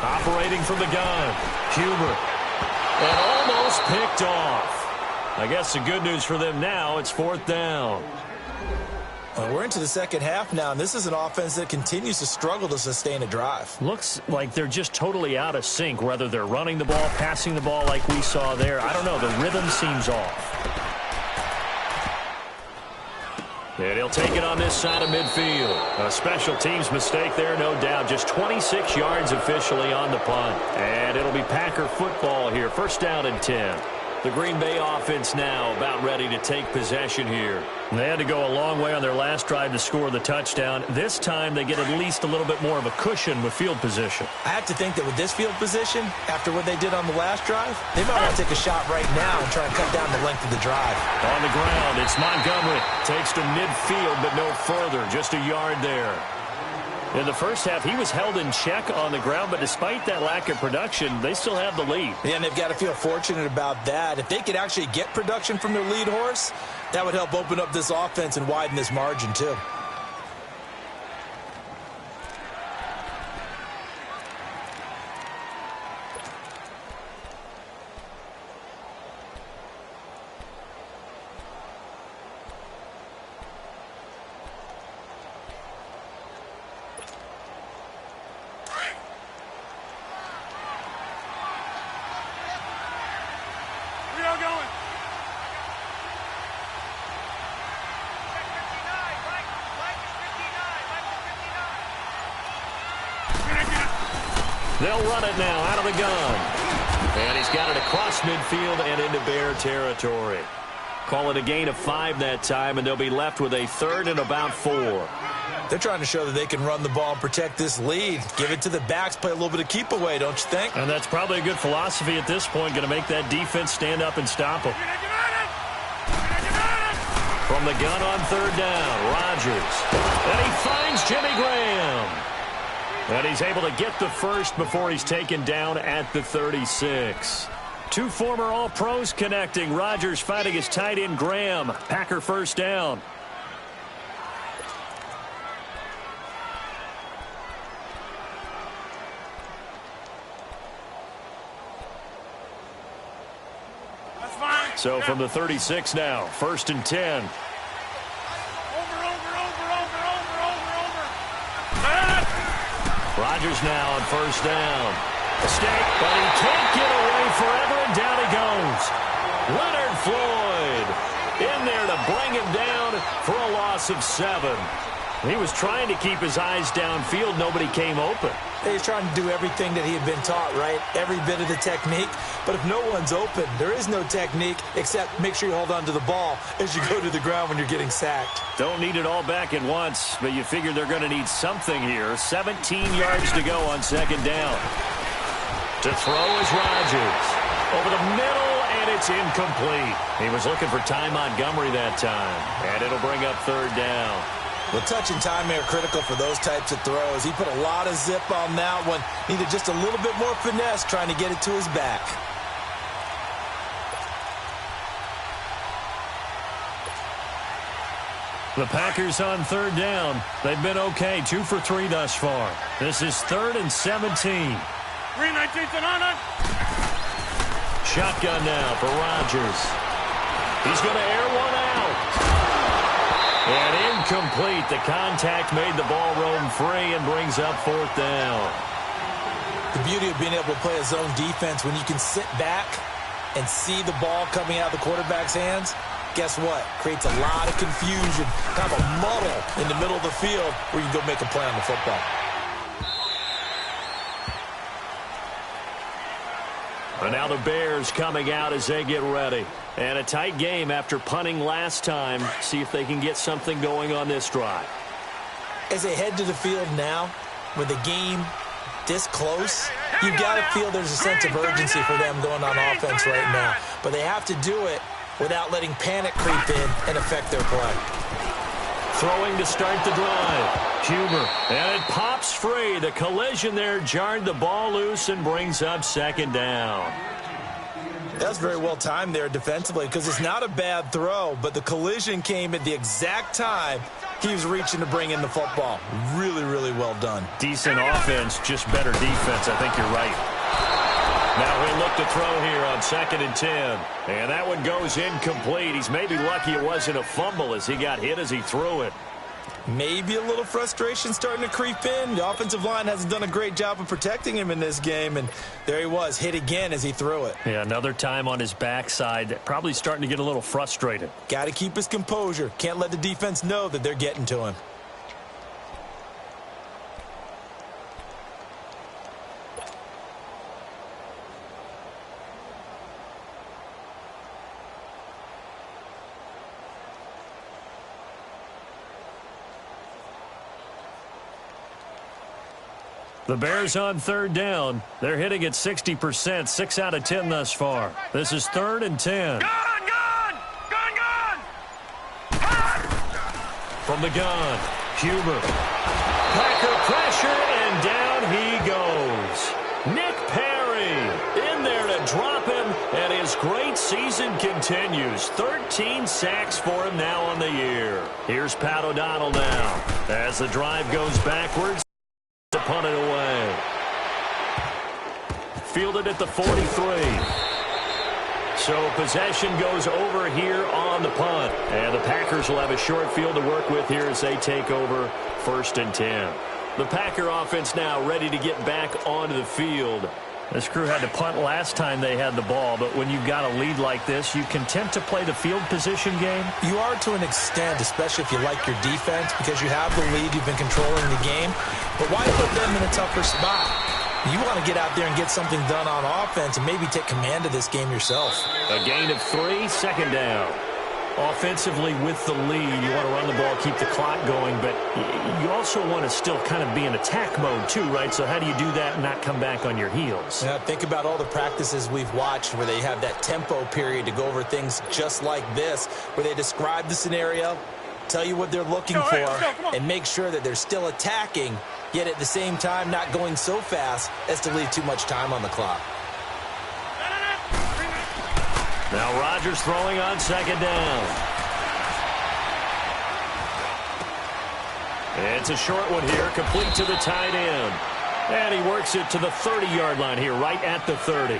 Operating from the gun, Huber, and almost picked off. I guess the good news for them now, it's 4th down. Well, we're into the second half now, and this is an offense that continues to struggle to sustain a drive. Looks like they're just totally out of sync, whether they're running the ball, passing the ball like we saw there. I don't know, the rhythm seems off. And he'll take it on this side of midfield. A special teams mistake there, no doubt. Just 26 yards officially on the punt. And it'll be Packer football here. 1st down and 10. The Green Bay offense now about ready to take possession here. They had to go a long way on their last drive to score the touchdown. This time they get at least a little bit more of a cushion with field position. I have to think that with this field position, after what they did on the last drive, they might want to take a shot right now and try and cut down the length of the drive. On the ground, it's Montgomery. Takes to midfield, but no further. Just a yard there. In the first half, he was held in check on the ground, but despite that lack of production, they still have the lead. Yeah, and they've got to feel fortunate about that. If they could actually get production from their lead horse, that would help open up this offense and widen this margin, too. They'll run it now out of the gun. And he's got it across midfield and into Bear territory. Call it a gain of 5 that time, and they'll be left with a 3rd and about 4. They're trying to show that they can run the ball and protect this lead. Give it to the backs, play a little bit of keep away, don't you think? And that's probably a good philosophy at this point, going to make that defense stand up and stop them. From the gun on 3rd down, Rodgers. And he finds Jimmy Graham. And he's able to get the first before he's taken down at the 36. 2 former All-Pros connecting. Rodgers fighting his tight end Graham. Packer 1st down. That's fine. So from the 36 now, 1st and 10. Rodgers now on 1st down. Mistake, but he can't get away forever, and down he goes. Leonard Floyd in there to bring him down for a loss of 7. He was trying to keep his eyes downfield. Nobody came open. He's trying to do everything that he had been taught, right? Every bit of the technique. But if no one's open, there is no technique except make sure you hold on to the ball as you go to the ground when you're getting sacked. Don't need it all back at once, but you figure they're going to need something here. 17 yards to go on 2nd down. To throw is Rodgers. Over the middle, and it's incomplete. He was looking for Ty Montgomery that time, and it'll bring up 3rd down. Well, touch and time are critical for those types of throws. He put a lot of zip on that one. Needed just a little bit more finesse trying to get it to his back. The Packers on 3rd down. They've been okay, 2 for 3 thus far. This is 3rd and 17. 3-19 on. Shotgun now for Rodgers. He's going to air one out. And incomplete. The contact made the ball roam free and brings up 4th down. The beauty of being able to play a zone defense when you can sit back and see the ball coming out of the quarterback's hands, Guess what? Creates a lot of confusion, kind of a muddle in the middle of the field where you can go make a play on the football. And now the Bears coming out as they get ready. And a tight game after punting last time. See if they can get something going on this drive. As they head to the field now, with the game this close, you got to feel there's a sense of urgency for them going on offense right now. But they have to do it without letting panic creep in and affect their play. Throwing to start the drive. Huber, and it pops free. The collision there jarred the ball loose and brings up second down. That's very well timed there defensively because it's not a bad throw, but the collision came at the exact time he was reaching to bring in the football. Really, really well done. Decent offense, just better defense. I think you're right. Now we look to throw here on 2nd and 10. And that one goes incomplete. He's maybe lucky it wasn't a fumble as he got hit as he threw it. Maybe a little frustration starting to creep in. The offensive line hasn't done a great job of protecting him in this game, and there he was, hit again as he threw it. Yeah, another time on his backside, probably starting to get a little frustrated. Got to keep his composure. Can't let the defense know that they're getting to him. The Bears on 3rd down. They're hitting at 60%, 6 out of 10 thus far. This is 3rd and 10. Gun! From the gun, Huber. Packer pressure, and down he goes. Nick Perry in there to drop him, and his great season continues. 13 sacks for him now on the year. Here's Pat O'Donnell now as the drive goes backwards. To punt it away. Fielded at the 43. So possession goes over here on the punt. And the Packers will have a short field to work with here as they take over 1st and 10. The Packer offense now ready to get back onto the field. This crew had to punt last time they had the ball, but when you've got a lead like this, you content to play the field position game? You are to an extent, especially if you like your defense, because you have the lead, you've been controlling the game. But why put them in a tougher spot? You want to get out there and get something done on offense and maybe take command of this game yourself. A gain of 3, 2nd down. Offensively with the lead, you want to run the ball, keep the clock going, but you also want to still kind of be in attack mode too, right? So how do you do that and not come back on your heels? Yeah, think about all the practices we've watched where they have that tempo period to go over things just like this, where they describe the scenario, tell you what they're looking for, and make sure that they're still attacking, yet at the same time not going so fast as to leave too much time on the clock. Now Rodgers throwing on 2nd down. It's a short one here, complete to the tight end. And he works it to the 30-yard line here, right at the 30.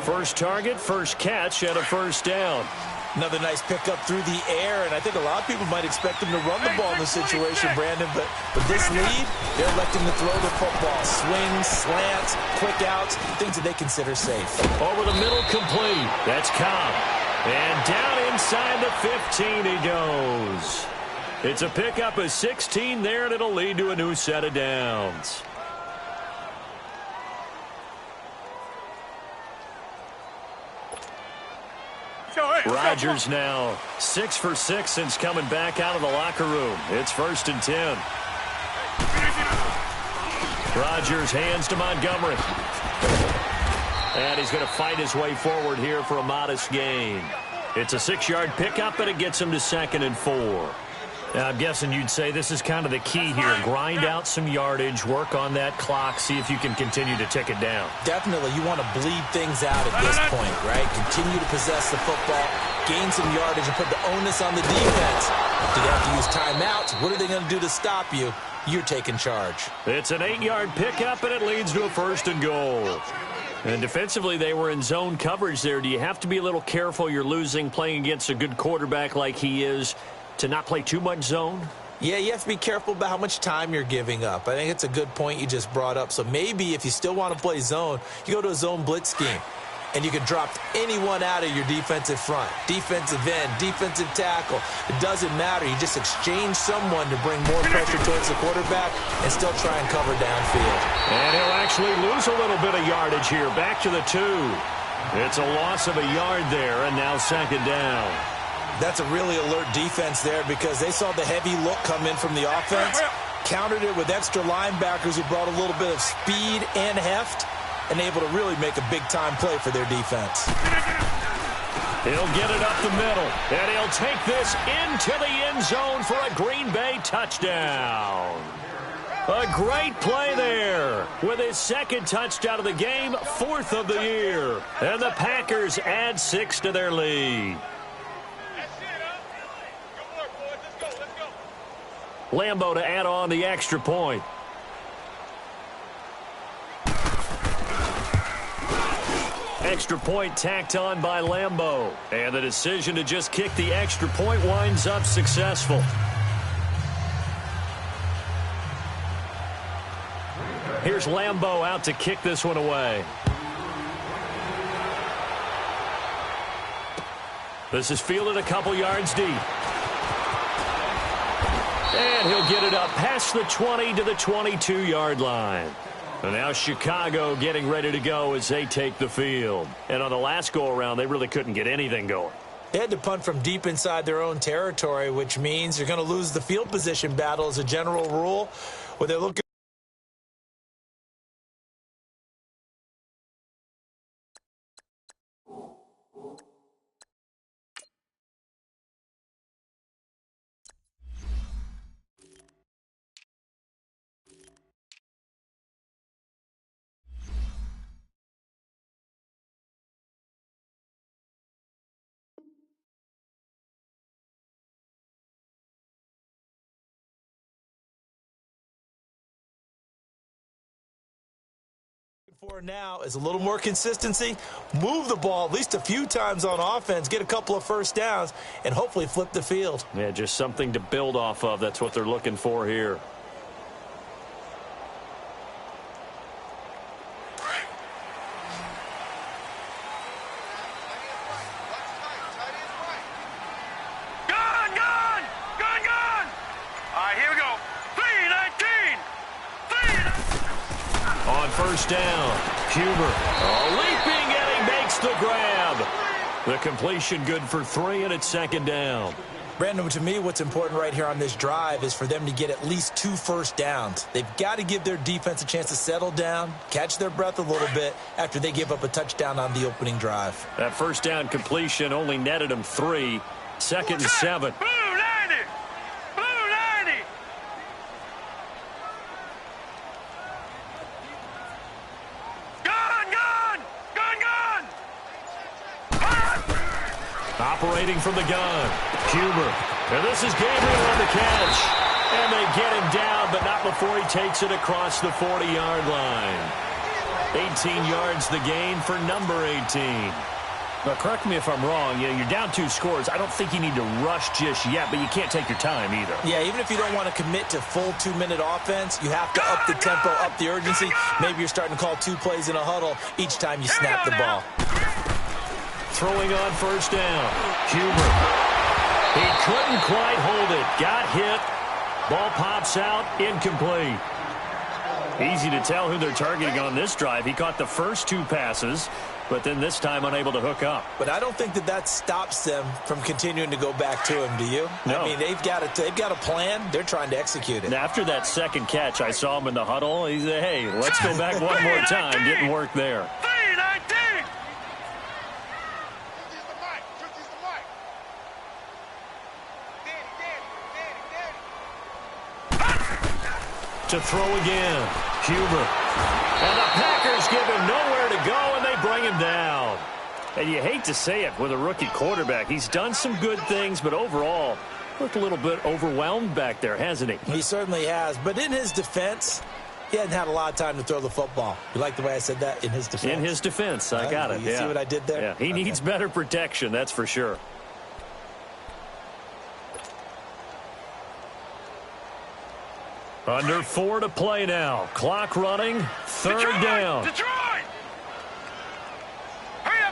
First target, first catch, and a 1st down. Another nice pickup through the air, and I think a lot of people might expect him to run the ball in this situation, Brandon, but with this lead, they're electing to throw the football. Swings, slants, quick outs, things that they consider safe. Over the middle, complete. That's Cobb. And down inside the 15 he goes. It's a pickup of 16 there, and it'll lead to a new set of downs. Rodgers now 6 for 6 since coming back out of the locker room. It's 1st and 10. Rodgers hands to Montgomery. And he's going to fight his way forward here for a modest gain. It's a 6-yard pickup, and it gets him to 2nd and 4. Now, I'm guessing you'd say this is kind of the key here. Grind out some yardage, work on that clock, see if you can continue to tick it down. Definitely. You want to bleed things out at this point, right? Continue to possess the football, gain some yardage, and put the onus on the defense. Do they have to use timeouts? What are they going to do to stop you? You're taking charge. It's an 8-yard pickup, and it leads to a 1st and goal. And defensively, they were in zone coverage there. Do you have to be a little careful? You're losing, playing against a good quarterback like he is, to not play too much zone? Yeah, you have to be careful about how much time you're giving up. I think it's a good point you just brought up. So maybe if you still want to play zone, you go to a zone blitz scheme. and you can drop anyone out of your defensive front. Defensive end, defensive tackle. It doesn't matter. You just exchange someone to bring more pressure towards the quarterback and still try and cover downfield. And he'll actually lose a little bit of yardage here. Back to the 2. It's a loss of a yard there, and now second down. That's a really alert defense there because they saw the heavy look come in from the offense, countered it with extra linebackers who brought a little bit of speed and heft, and able to really make a big-time play for their defense. He'll get it up the middle, and he'll take this into the end zone for a Green Bay touchdown. A great play there with his second touchdown of the game, 4th of the year. And the Packers add 6 to their lead. Lambo to add on the extra point. Extra point tacked on by Lambo. And the decision to just kick the extra point winds up successful. Here's Lambo out to kick this one away. This is fielded a couple yards deep. And he'll get it up past the 20 to the 22-yard line. And now Chicago getting ready to go as they take the field. And on the last go-around, they really couldn't get anything going. They had to punt from deep inside their own territory, which means you're going to lose the field position battle as a general rule, where they're looking for now is a little more consistency, move the ball at least a few times on offense, get a couple of first downs, and hopefully flip the field. Yeah, just something to build off of. That's what they're looking for here. First down. Huber leaping, and he makes the grab. The completion good for 3, and it's second down. Brandon, to me, what's important right here on this drive is for them to get at least 2 first downs. They've got to give their defense a chance to settle down, catch their breath a little bit after they give up a touchdown on the opening drive. That first down completion only netted them 3. Second and 7. Operating from the gun, Huber. And this is Gabriel on the catch. And they get him down, but not before he takes it across the 40-yard line. 18 yards the gain for number 18. Now, correct me if I'm wrong. You're down 2 scores. I don't think you need to rush just yet, but you can't take your time either. Yeah, even if you don't want to commit to full 2-minute offense, you have to up the tempo, up the urgency. Maybe you're starting to call 2 plays in a huddle each time you snap the ball. Throwing on first down. Huber. He couldn't quite hold it. Got hit. Ball pops out. Incomplete. Easy to tell who they're targeting on this drive. He caught the first 2 passes, but then this time unable to hook up. But I don't think that stops them from continuing to go back to him, do you? No. I mean, they've got a plan. They're trying to execute it. And after that second catch, I saw him in the huddle. He said, hey, let's go back one more time. Didn't work there. To throw again, Huber. And the Packers give him nowhere to go, and they bring him down. And you hate to say it with a rookie quarterback. He's done some good things, but overall, looked a little bit overwhelmed back there, hasn't he? He certainly has. But in his defense, he hadn't had a lot of time to throw the football. You like the way I said that? In his defense? In his defense. I got it. You see what I did there? Yeah, he needs better protection, that's for sure. Under 4 to play now. Clock running. Third down. Detroit! Hurry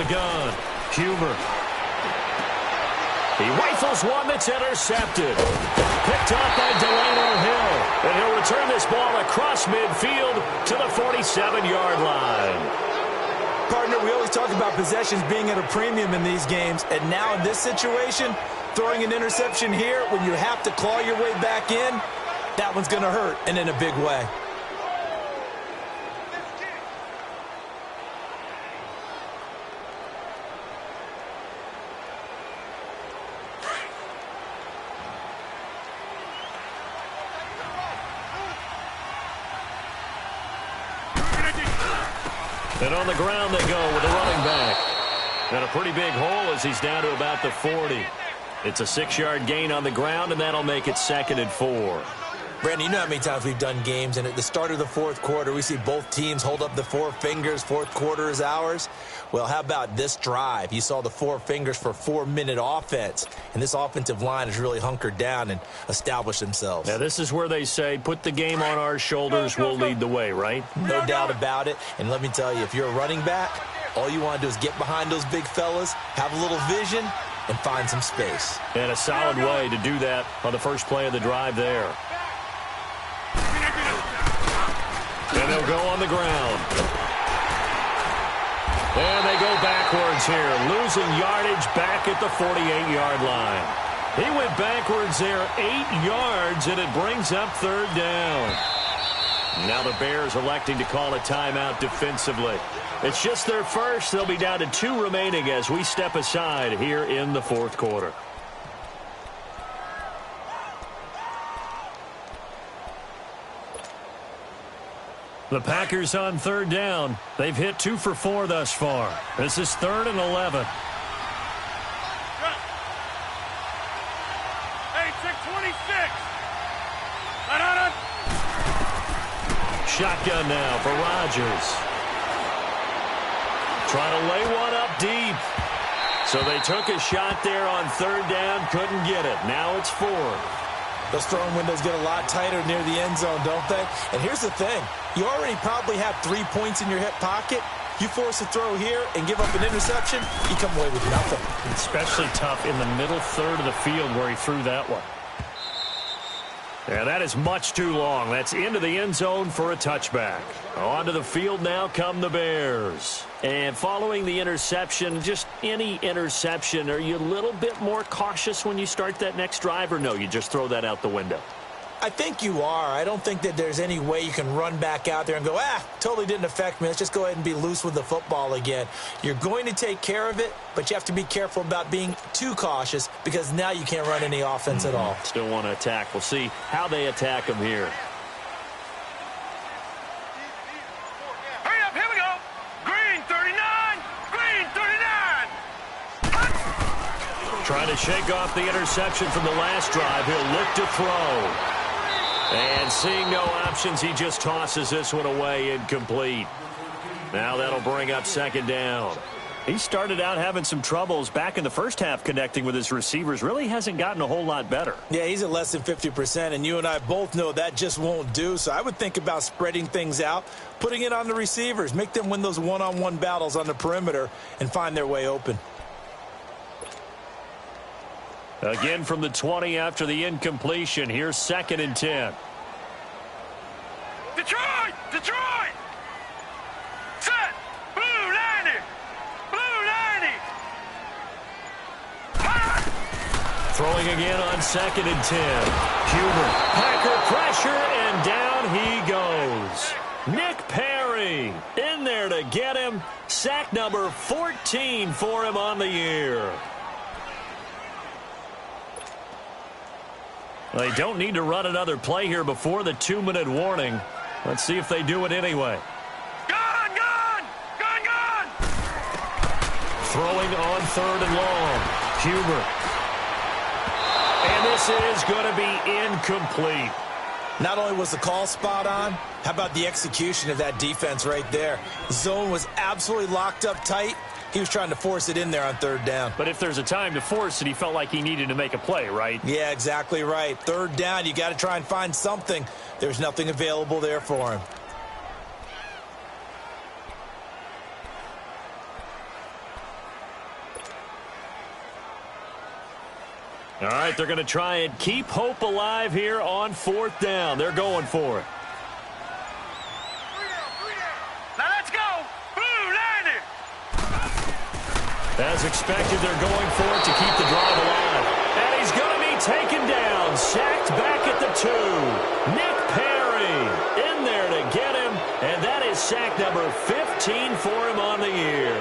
the gun. Huber. He rifles one that's intercepted. Picked off by Delano Hill. And he'll return this ball across midfield to the 47-yard line. Partner, we always talk about possessions being at a premium in these games. And now in this situation, throwing an interception here when you have to claw your way back in, that one's going to hurt, and in a big way. And on the ground they go with a running back. And a pretty big hole as he's down to about the 40. It's a 6-yard gain on the ground, and that'll make it 2nd and 4. Brandon, you know how many times we've done games, and at the start of the fourth quarter, we see both teams hold up the 4 fingers, fourth quarter is ours. Well, how about this drive? You saw the 4 fingers for 4-minute offense, and this offensive line has really hunkered down and established themselves. Now, this is where they say, put the game on our shoulders, we'll lead the way, right? No doubt about it, and let me tell you, if you're a running back, all you want to do is get behind those big fellas, have a little vision, and find some space. And a solid way to do that on the first play of the drive there. And they'll go on the ground. And they go backwards here, losing yardage back at the 48-yard line. He went backwards there 8 yards, and it brings up 3rd down. Now the Bears electing to call a timeout defensively. It's just their first. They'll be down to 2 remaining as we step aside here in the fourth quarter. The Packers on 3rd down. They've hit 2 for 4 thus far. This is 3rd and 11. Hey, 626. Shotgun now for Rodgers. Trying to lay one up deep. So they took a shot there on 3rd down, couldn't get it. Now it's 4th. Those throwing windows get a lot tighter near the end zone, don't they? And here's the thing. You already probably have 3 points in your hip pocket. You force a throw here and give up an interception, you come away with nothing. Especially tough in the middle third of the field where he threw that one. Yeah, that is much too long. That's into the end zone for a touchback. Onto the field now come the Bears. And following the interception, just any interception, are you a little bit more cautious when you start that next drive, or no, you just throw that out the window? I think you are. I don't think that there's any way you can run back out there and go, totally didn't affect me. Let's just go ahead and be loose with the football again. You're going to take care of it, but you have to be careful about being too cautious because now you can't run any offense at all. Still want to attack. We'll see how they attack them here. Hurry up, here we go. Green 39. Green 39. Trying to shake off the interception from the last drive. He'll look to throw. And seeing no options, he just tosses this one away, incomplete. Now that'll bring up 2nd down. He started out having some troubles back in the first half connecting with his receivers. Really hasn't gotten a whole lot better. Yeah, he's at less than 50%, and you and I both know that just won't do. So I would think about spreading things out, putting it on the receivers, make them win those one-on-one battles on the perimeter, and find their way open. Again from the 20 after the incompletion. Here's 2nd and 10. Detroit! Detroit! Set! Blue 90! Blue 90! Fire! Throwing again on 2nd and 10. Huber. Packer pressure, and down he goes. Nick Perry in there to get him. Sack number 14 for him on the year. They don't need to run another play here before the 2-minute warning. Let's see if they do it anyway. Gun! Gun! Gun! Gun! Throwing on 3rd and long. Huber. And this is going to be incomplete. Not only was the call spot on, how about the execution of that defense right there? Zone was absolutely locked up tight. He was trying to force it in there on 3rd down. But if there's a time to force it, he felt like he needed to make a play, right? Yeah, exactly right. 3rd down, you got to try and find something. There's nothing available there for him. All right, they're going to try and keep hope alive here on 4th down. They're going for it. Now let's go. Blue, line it. As expected, they're going for it to keep the drive alive. And he's going to be taken down, sacked back at the 2. Nick Perry in there to get him, and that is sack number 15 for him on the year.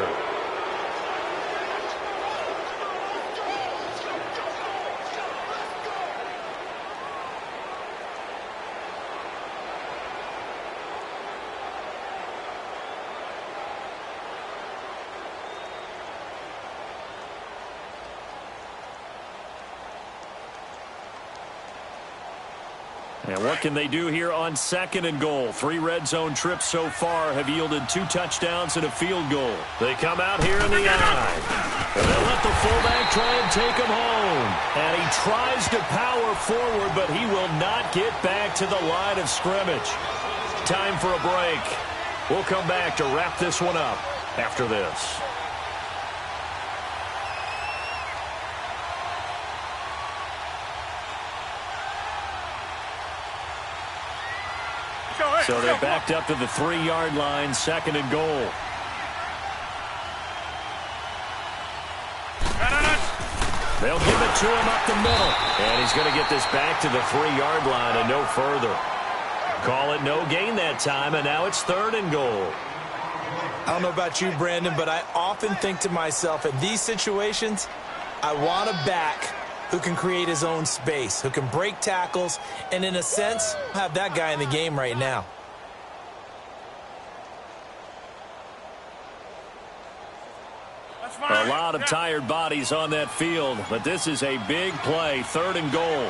And what can they do here on 2nd and goal? 3 red zone trips so far have yielded 2 touchdowns and a field goal. They come out here in the I. And they'll let the fullback try and take him home. And he tries to power forward, but he will not get back to the line of scrimmage. Time for a break. We'll come back to wrap this one up after this. So they're backed up to the 3-yard line, 2nd and goal. They'll give it to him up the middle. And he's going to get this back to the 3-yard line and no further. Call it no gain that time, and now it's 3rd and goal. I don't know about you, Brandon, but I often think to myself, in these situations, I want a back who can create his own space, who can break tackles, and in a sense, have that guy in the game right now. A lot of tired bodies on that field, but this is a big play, 3rd and goal.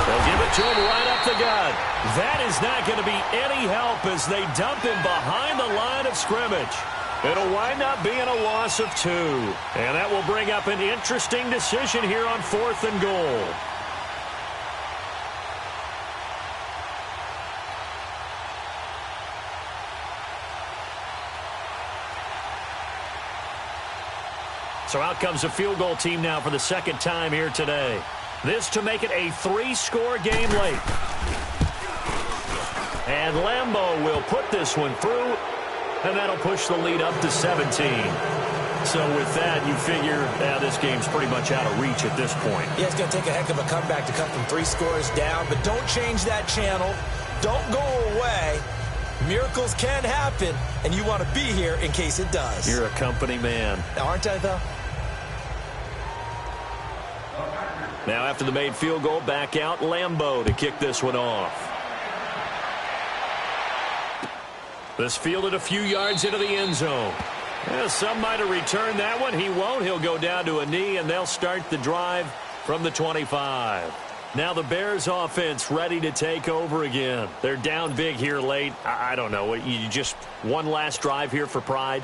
They'll give it to him right up the gut. That is not going to be any help as they dump him behind the line of scrimmage. It'll wind up being a loss of 2. And that will bring up an interesting decision here on 4th and goal. So out comes the field goal team now for the 2nd time here today. This to make it a 3-score game late. And Lambeau will put this one through, and that'll push the lead up to 17. So with that, you figure this game's pretty much out of reach at this point. Yeah, it's going to take a heck of a comeback to come from 3 scores down, but don't change that channel. Don't go away. Miracles can happen, and you want to be here in case it does. You're a company man. Aren't I, though? Now after the made field goal, back out Lambeau to kick this one off. This fielded a few yards into the end zone. Yeah, some might have returned that one. He won't. He'll go down to a knee, and they'll start the drive from the 25. Now the Bears offense ready to take over again. They're down big here late. I don't know. You just one last drive here for pride?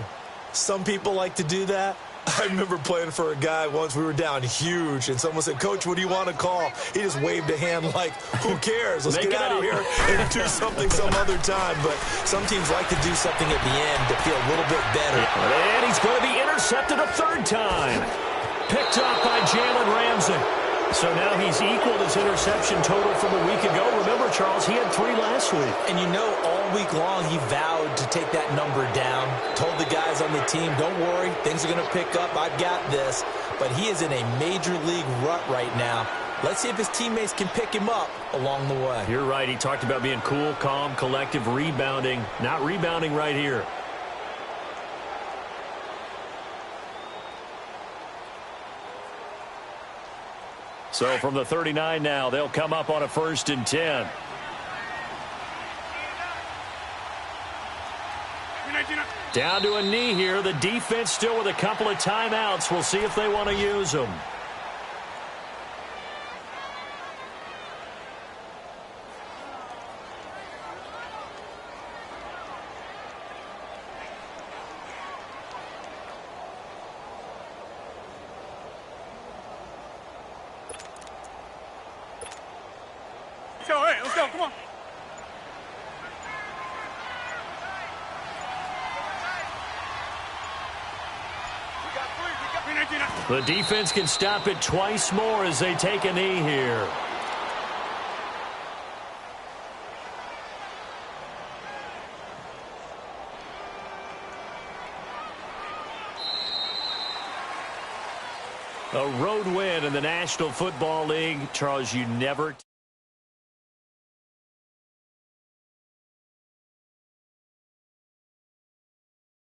Some people like to do that. I remember playing for a guy once. We were down huge, and someone said, "Coach, what do you want to call?" He just waved a hand like, who cares? Let's get out of here and do something some other time. But some teams like to do something at the end to feel a little bit better. And he's going to be intercepted a 3rd time. Picked up by Jalen Ramsey. So now he's equaled his interception total from a week ago. Remember, Charles, he had 3 last week. And you know, all week long he vowed to take that number down. Told the guys on the team, don't worry, things are going to pick up. I've got this. But he is in a major league rut right now. Let's see if his teammates can pick him up along the way. You're right. He talked about being cool, calm, collective, rebounding. Not rebounding right here. So from the 39 now, they'll come up on a 1st and 10. Down to a knee here. The defense still with a couple of timeouts. We'll see if they want to use them. Let's go, come on. The defense can stop it twice more as they take a knee here. A road win in the National Football League. Charles, you never...